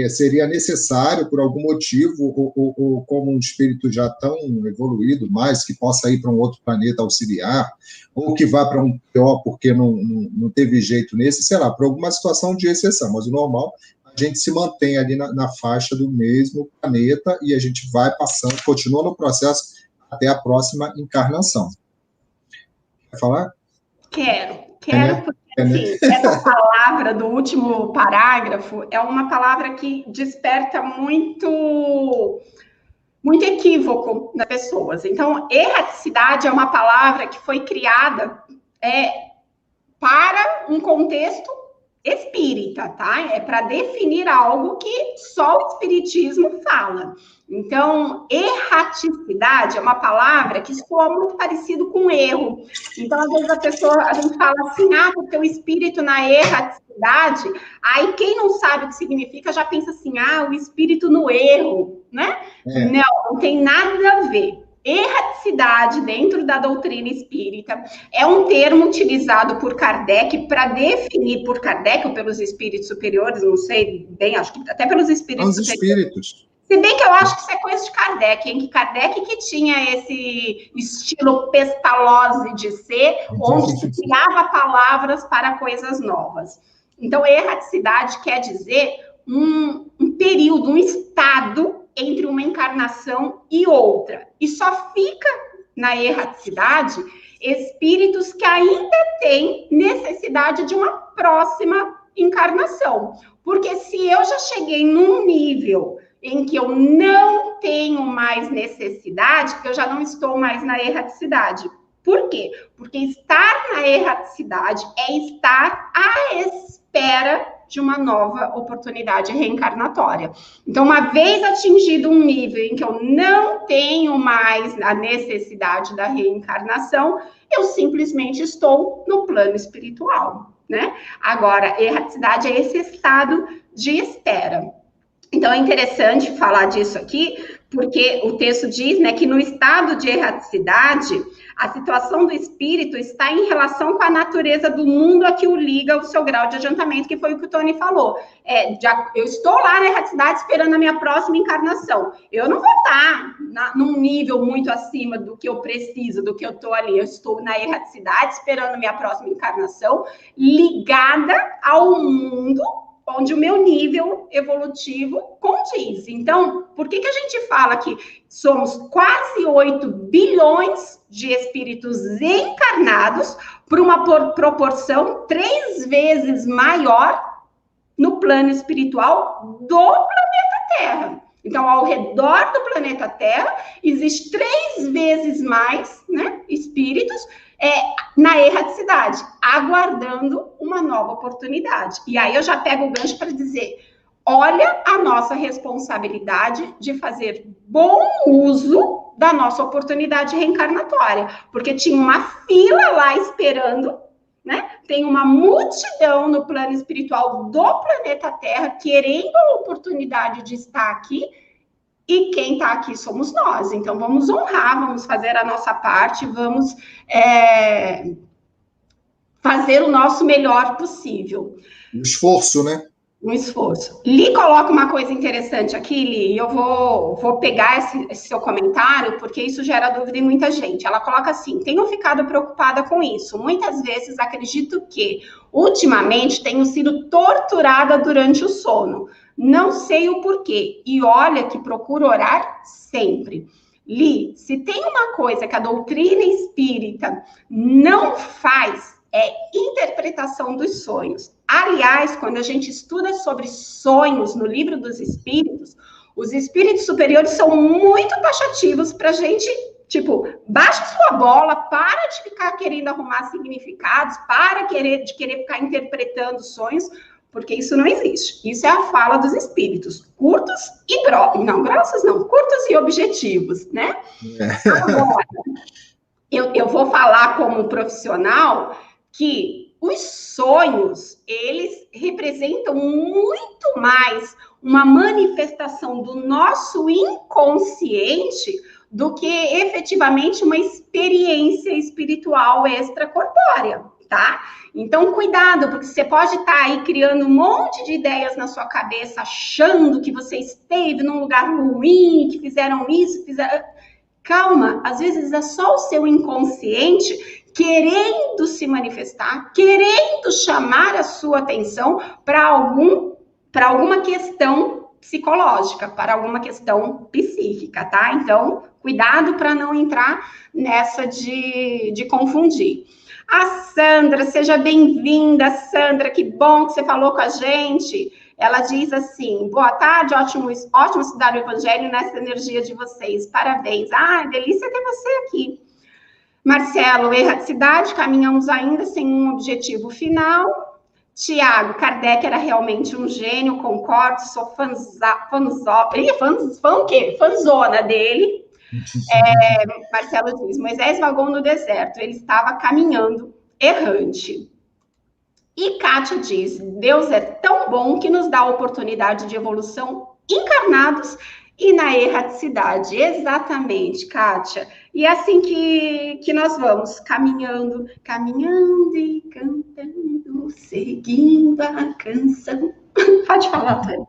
seria necessário, por algum motivo, ou como um espírito já tão evoluído, mais que possa ir para um outro planeta auxiliar, ou que vá para um pior porque não teve jeito nesse, sei lá, por alguma situação de exceção, mas o normal, a gente se mantém ali na faixa do mesmo planeta e a gente vai passando, continua no processo até a próxima encarnação. Quer falar? Quero, porque assim, essa palavra do último parágrafo é uma palavra que desperta muito equívoco nas pessoas. Então, erraticidade é uma palavra que foi criada para um contexto espírita, tá? É para definir algo que só o espiritismo fala. Então, erraticidade é uma palavra que soa muito parecido com erro. Então, às vezes a gente fala assim, porque o espírito na erraticidade, aí quem não sabe o que significa já pensa assim, o espírito no erro, né? Não tem nada a ver. Erraticidade, dentro da doutrina espírita, é um termo utilizado por Kardec para definir, por Kardec ou pelos espíritos superiores, não sei bem, acho que até pelos espíritos superiores. Se bem que eu acho que isso é coisa de Kardec, hein? Que Kardec que tinha esse estilo pestalozzi de ser, onde se criava palavras para coisas novas. Então, erraticidade quer dizer um período, um estado entre uma encarnação e outra. E só fica na erraticidade espíritos que ainda têm necessidade de uma próxima encarnação. Porque se eu já cheguei num nível em que eu não tenho mais necessidade, eu já não estou mais na erraticidade. Por quê? Porque estar na erraticidade é estar à espera de uma nova oportunidade reencarnatória. Então, uma vez atingido um nível em que eu não tenho mais a necessidade da reencarnação, eu simplesmente estou no plano espiritual, né? Agora, erraticidade é esse estado de espera. Então, é interessante falar disso aqui, Porque o texto diz, né, que no estado de erraticidade, a situação do espírito está em relação com a natureza do mundo a que o liga ao seu grau de adiantamento, que foi o que o Tony falou. Eu estou lá na erraticidade esperando a minha próxima encarnação. Eu não vou estar num nível muito acima do que eu preciso, do que eu estou ali. Eu estou na erraticidade esperando a minha próxima encarnação, ligada ao mundo onde o meu nível evolutivo condiz. Então, por que a gente fala que somos quase 8 bilhões de espíritos encarnados por uma proporção 3 vezes maior no plano espiritual do planeta Terra? Então, ao redor do planeta Terra, existe 3 vezes mais, né, espíritos na erraticidade, aguardando uma nova oportunidade. E aí eu já pego o gancho para dizer, olha a nossa responsabilidade de fazer bom uso da nossa oportunidade reencarnatória, porque tinha uma fila lá esperando, né? Tem uma multidão no plano espiritual do planeta Terra querendo a oportunidade de estar aqui, e quem está aqui somos nós. Então, vamos honrar, vamos fazer a nossa parte, vamos fazer o nosso melhor possível. Um esforço, né? Um esforço. Li coloca uma coisa interessante aqui, Li, e eu vou pegar esse seu comentário, porque isso gera dúvida em muita gente. Ela coloca assim, tenho ficado preocupada com isso. Muitas vezes acredito que, ultimamente, tenho sido torturada durante o sono. Não sei o porquê. E olha que procuro orar sempre. Li, se tem uma coisa que a doutrina espírita não faz, é interpretação dos sonhos. Aliás, quando a gente estuda sobre sonhos no Livro dos Espíritos, os espíritos superiores são muito taxativos para a gente, tipo, baixa sua bola, para de ficar querendo arrumar significados, de querer ficar interpretando sonhos, porque isso não existe. Isso é a fala dos espíritos, curtos e grossos não, curtos e objetivos, né? Agora, eu vou falar como profissional que os sonhos, eles representam muito mais uma manifestação do nosso inconsciente do que efetivamente uma experiência espiritual extracorpórea, tá? Então, cuidado, porque você pode estar aí criando um monte de ideias na sua cabeça, achando que você esteve num lugar ruim, que fizeram isso, Calma, às vezes é só o seu inconsciente querendo se manifestar, querendo chamar a sua atenção para alguma questão psicológica, para alguma questão psíquica, tá? Então, cuidado para não entrar nessa de confundir. A Sandra, seja bem-vinda, Sandra, que bom que você falou com a gente. Ela diz assim, boa tarde, ótimo estudar o Evangelho nessa energia de vocês, parabéns. Delícia ter você aqui. Marcelo, erraticidade, caminhamos ainda sem um objetivo final. Tiago, Kardec era realmente um gênio, concordo, sou fanzona dele. Marcelo diz, Moisés vagou no deserto, ele estava caminhando errante. E Kátia diz, Deus é tão bom que nos dá a oportunidade de evolução encarnados e na erraticidade. Exatamente, Kátia. E é assim que nós vamos, caminhando e cantando, seguindo a canção. Pode falar, Tânia.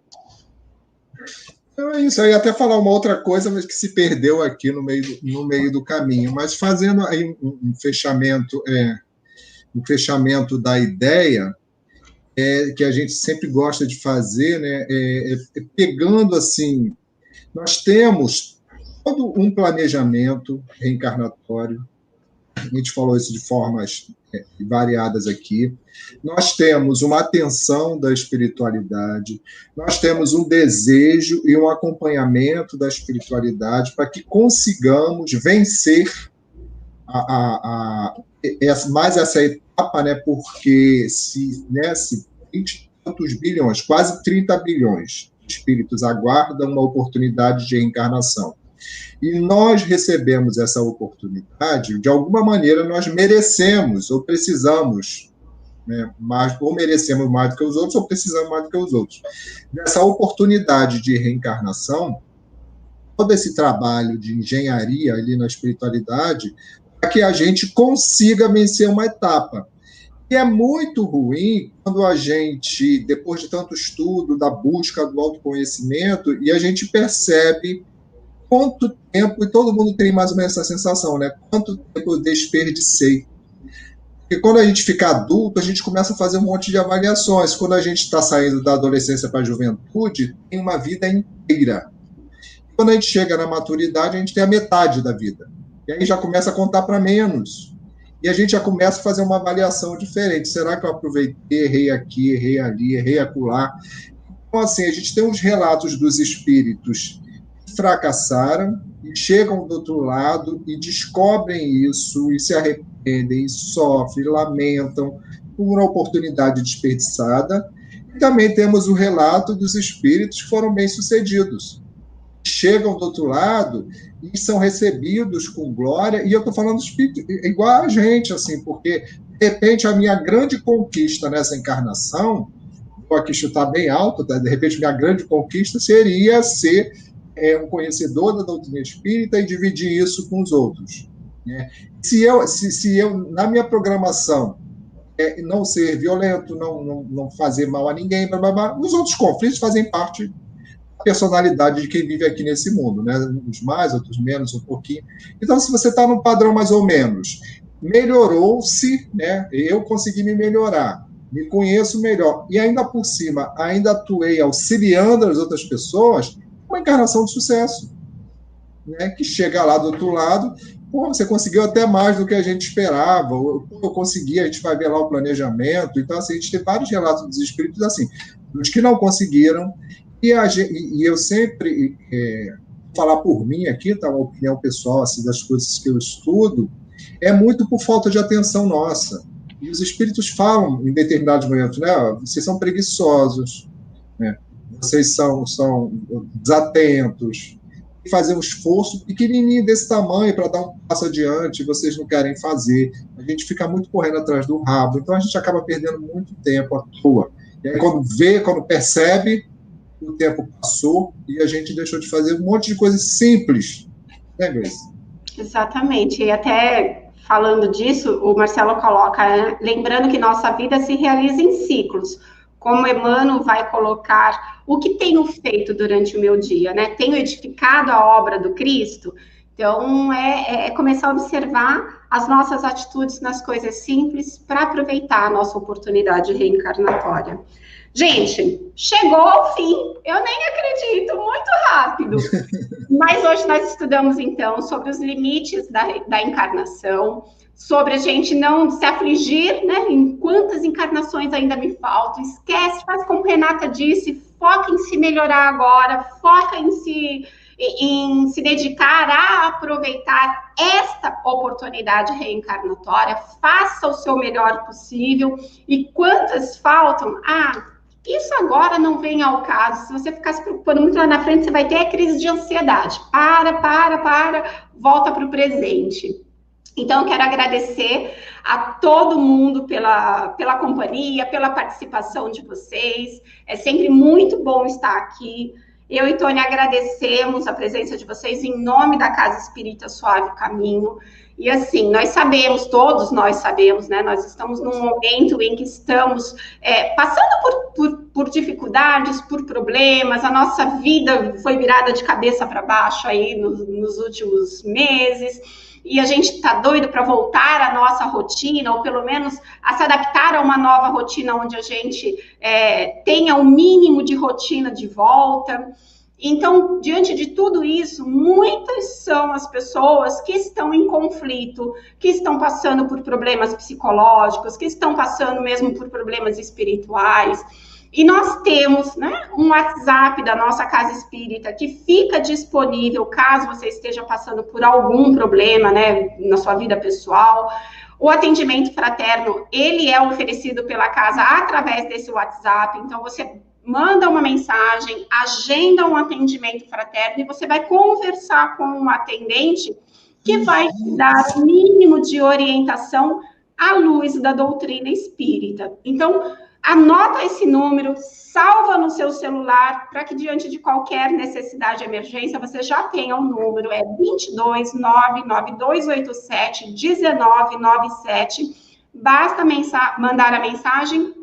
Então é isso, eu ia até falar uma outra coisa, mas que se perdeu aqui no meio do caminho. Mas fazendo aí um fechamento da ideia que a gente sempre gosta de fazer, né? Pegando assim, nós temos todo um planejamento reencarnatório, a gente falou isso de formas variadas aqui, nós temos uma atenção da espiritualidade, nós temos um desejo e um acompanhamento da espiritualidade para que consigamos vencer mais essa etapa, né? Porque se 20 e tantos bilhões, quase 30 bilhões de espíritos aguardam uma oportunidade de reencarnação. E nós recebemos essa oportunidade, de alguma maneira nós merecemos ou precisamos, né, ou merecemos mais do que os outros, ou precisamos mais do que os outros. Nessa oportunidade de reencarnação, todo esse trabalho de engenharia ali na espiritualidade para que a gente consiga vencer uma etapa. E é muito ruim quando a gente, depois de tanto estudo, da busca do autoconhecimento, e a gente percebe quanto tempo, e todo mundo tem mais ou menos essa sensação, né? Quanto tempo eu desperdicei. Porque quando a gente fica adulto, a gente começa a fazer um monte de avaliações. Quando a gente está saindo da adolescência para a juventude, tem uma vida inteira. Quando a gente chega na maturidade, a gente tem a metade da vida. E aí já começa a contar para menos. E a gente já começa a fazer uma avaliação diferente. Será que eu aproveitei, errei aqui, errei ali, errei acolá? Então, assim, a gente tem uns relatos dos espíritos que fracassaram e chegam do outro lado e descobrem isso e se arrependem, e sofrem, lamentam por uma oportunidade desperdiçada. E também temos o relato dos espíritos que foram bem-sucedidos. Chegam do outro lado e são recebidos com glória, e eu estou falando espírito igual a gente, assim, porque, de repente, a minha grande conquista nessa encarnação, vou aqui chutar bem alto, tá? De repente, minha grande conquista seria ser um conhecedor da doutrina espírita e dividir isso com os outros. Né? Se eu, na minha programação, não ser violento, não fazer mal a ninguém, blá, blá, blá, os outros conflitos fazem parte personalidade de quem vive aqui nesse mundo, né? Uns mais, outros menos, um pouquinho. Então, se você está num padrão mais ou menos, melhorou-se, né? Eu consegui me melhorar, me conheço melhor, e ainda por cima, ainda atuei auxiliando as outras pessoas, uma encarnação de sucesso, né? Que chega lá do outro lado, pô, você conseguiu até mais do que a gente esperava, eu consegui, a gente vai ver lá o planejamento. Então, assim, a gente tem vários relatos dos espíritos, assim, dos que não conseguiram. E eu sempre, falar por mim aqui, tá, uma opinião pessoal assim, das coisas que eu estudo, é muito por falta de atenção nossa. E os espíritos falam em determinados momentos, né? Vocês são preguiçosos, né? Vocês são desatentos, e fazer um esforço pequenininho desse tamanho para dar um passo adiante, vocês não querem fazer. A gente fica muito correndo atrás do rabo, então a gente acaba perdendo muito tempo à toa. E aí quando percebe, o tempo passou e a gente deixou de fazer um monte de coisas simples, né, Grace? Exatamente, e até falando disso, o Marcelo coloca, né, lembrando que nossa vida se realiza em ciclos, como Emmanuel vai colocar, o que tenho feito durante o meu dia, né? Tenho edificado a obra do Cristo? Então, é começar a observar as nossas atitudes nas coisas simples para aproveitar a nossa oportunidade reencarnatória. Gente, chegou ao fim, eu nem acredito, muito rápido. Mas hoje nós estudamos, então, sobre os limites da encarnação, sobre a gente não se afligir, né, em quantas encarnações ainda me faltam. Esquece, faz como Renata disse, foca em se melhorar agora, foca em se dedicar a aproveitar esta oportunidade reencarnatória, faça o seu melhor possível. E quantas faltam? Isso agora não vem ao caso. Se você ficar se preocupando muito lá na frente, você vai ter a crise de ansiedade. Volta para o presente. Então, eu quero agradecer a todo mundo pela companhia, pela participação de vocês. É sempre muito bom estar aqui. Eu e Tony agradecemos a presença de vocês em nome da Casa Espírita Suave Caminho. E assim, todos nós sabemos, né? Nós estamos num momento em que estamos passando por dificuldades, por problemas. A nossa vida foi virada de cabeça para baixo aí nos últimos meses. E a gente está doido para voltar à nossa rotina, ou pelo menos a se adaptar a uma nova rotina onde a gente tenha o mínimo de rotina de volta. Então, diante de tudo isso, muitas são as pessoas que estão em conflito, que estão passando por problemas psicológicos, que estão passando mesmo por problemas espirituais. E nós temos, né, um WhatsApp da nossa Casa Espírita que fica disponível caso você esteja passando por algum problema, né, na sua vida pessoal. O atendimento fraterno, ele é oferecido pela casa através desse WhatsApp, então você manda uma mensagem, agenda um atendimento fraterno e você vai conversar com um atendente que vai te dar o mínimo de orientação à luz da doutrina espírita. Então, Anota esse número, salva no seu celular, para que diante de qualquer necessidade de emergência, você já tenha um número, é 22992871997. Basta mandar a mensagem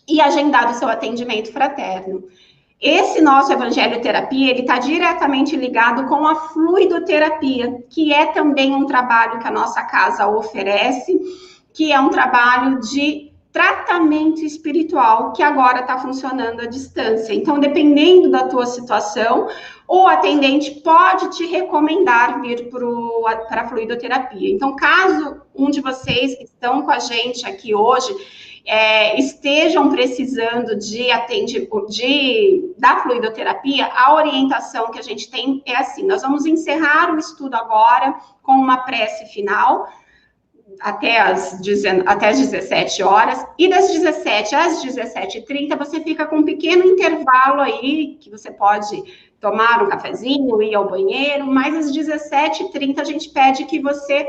e agendar o seu atendimento fraterno. Esse nosso Evangelho Terapia, ele está diretamente ligado com a fluidoterapia, que é também um trabalho que a nossa casa oferece, que é um trabalho de tratamento espiritual, que agora está funcionando à distância. Então, dependendo da tua situação, o atendente pode te recomendar vir para a fluidoterapia. Então, caso um de vocês que estão com a gente aqui hoje estejam precisando da fluidoterapia, a orientação que a gente tem é assim: nós vamos encerrar o estudo agora com uma prece final, até as 17 horas, e das 17 às 17h30, você fica com um pequeno intervalo aí, que você pode tomar um cafezinho, ir ao banheiro, mas às 17h30 a gente pede que você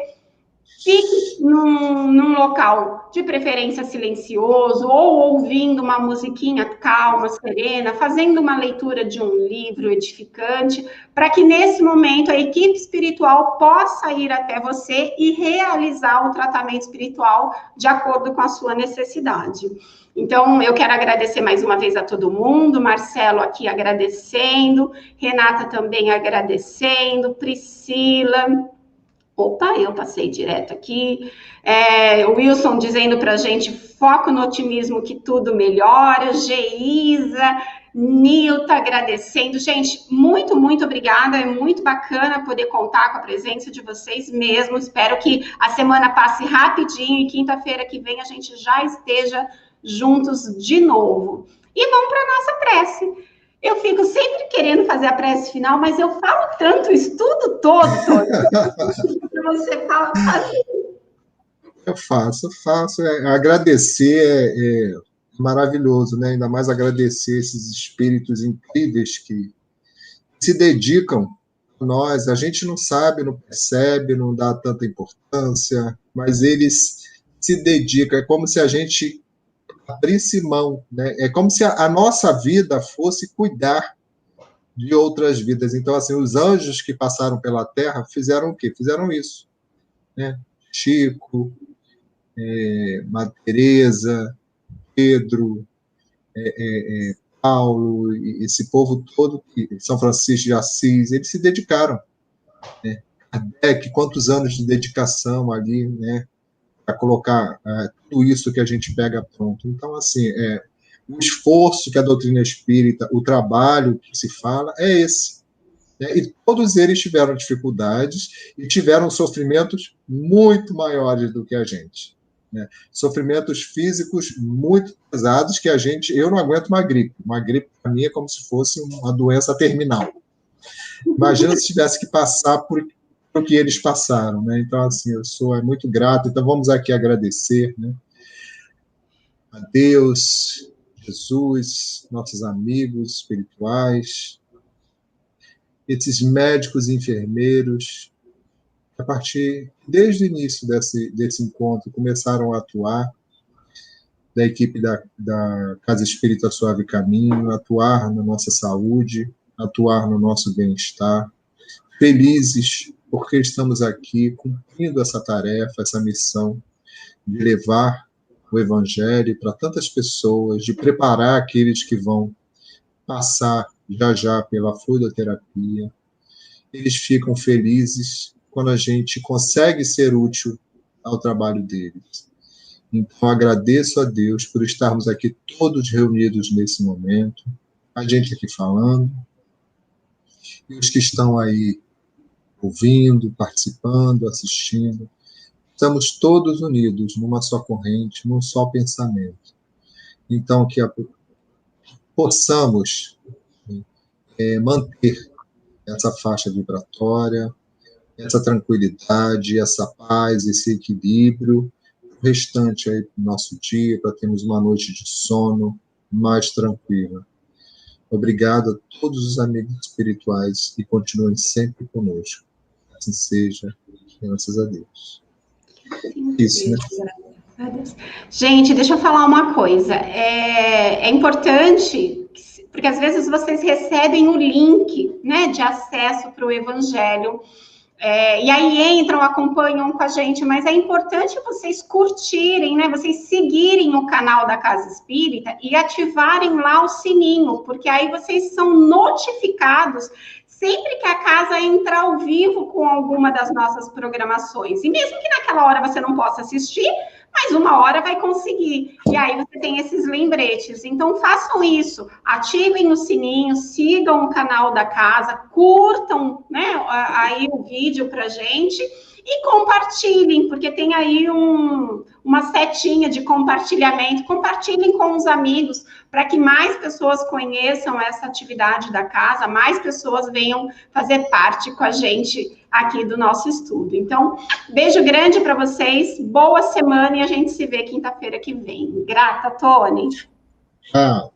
fique num local, de preferência silencioso, ou ouvindo uma musiquinha calma, serena, fazendo uma leitura de um livro edificante, para que nesse momento a equipe espiritual possa ir até você e realizar o tratamento espiritual de acordo com a sua necessidade. Então, eu quero agradecer mais uma vez a todo mundo, Marcelo aqui agradecendo, Renata também agradecendo, Priscila... Opa, eu passei direto aqui. O Wilson dizendo para a gente, foco no otimismo que tudo melhora. Geisa, Nilta agradecendo. Gente, muito, muito obrigada. É muito bacana poder contar com a presença de vocês mesmo. Espero que a semana passe rapidinho e quinta-feira que vem a gente já esteja juntos de novo. E vamos para a nossa prece. Eu fico sempre querendo fazer a prece final, mas eu falo tanto, estudo todo. Você fala, Eu faço. Agradecer é maravilhoso, né? Ainda mais agradecer esses espíritos incríveis que se dedicam a nós. A gente não sabe, não percebe, não dá tanta importância, mas eles se dedicam. É como se a gente abrisse mão, né? É como se a nossa vida fosse cuidar de outras vidas. Então, assim, os anjos que passaram pela Terra fizeram o quê? Fizeram isso, né? Chico, Madre Teresa, Pedro, Paulo, esse povo todo, São Francisco de Assis, eles se dedicaram, né? Quantos anos de dedicação ali, né? Para colocar tudo isso que a gente pega pronto. Então, assim, o esforço que a doutrina espírita, o trabalho que se fala, é esse. Né? E todos eles tiveram dificuldades e tiveram sofrimentos muito maiores do que a gente. Né? Sofrimentos físicos muito pesados que eu não aguento uma gripe. Uma gripe, para mim, é como se fosse uma doença terminal. Imagina se tivesse que passar por o que eles passaram, né? Então, assim, eu sou muito grato. Então, vamos aqui agradecer, né? A Deus, Jesus, nossos amigos espirituais, esses médicos e enfermeiros, a partir, desde o início desse encontro, começaram a atuar, da equipe da Casa Espírita Suave Caminho, atuar na nossa saúde, atuar no nosso bem-estar, felizes porque estamos aqui cumprindo essa tarefa, essa missão de levar o Evangelho para tantas pessoas, de preparar aqueles que vão passar já pela fluidoterapia. Eles ficam felizes quando a gente consegue ser útil ao trabalho deles. Então, agradeço a Deus por estarmos aqui todos reunidos nesse momento, a gente aqui falando, e os que estão aí ouvindo, participando, assistindo. Estamos todos unidos numa só corrente, num só pensamento. Então, que possamos manter essa faixa vibratória, essa tranquilidade, essa paz, esse equilíbrio, o restante aí do nosso dia, para termos uma noite de sono mais tranquila. Obrigado a todos os amigos espirituais que continuem sempre conosco. Assim seja, graças a Deus. Isso, né? Meu Deus. Gente, deixa eu falar uma coisa. É importante, porque às vezes vocês recebem o link, né, de acesso para o Evangelho. E aí entram, acompanham com a gente, mas é importante vocês curtirem, né? Vocês seguirem o canal da Casa Espírita e ativarem lá o sininho, porque aí vocês são notificados sempre que a casa entra ao vivo com alguma das nossas programações. E mesmo que naquela hora você não possa assistir, mas uma hora vai conseguir. E aí você tem esses lembretes. Então, façam isso. Ativem o sininho, sigam o canal da casa, curtam, né, aí o vídeo pra gente e compartilhem, porque tem aí uma setinha de compartilhamento. Compartilhem com os amigos para que mais pessoas conheçam essa atividade da casa, mais pessoas venham fazer parte com a gente aqui do nosso estudo. Então, beijo grande para vocês, boa semana e a gente se vê quinta-feira que vem. Grata, Tony. Ah.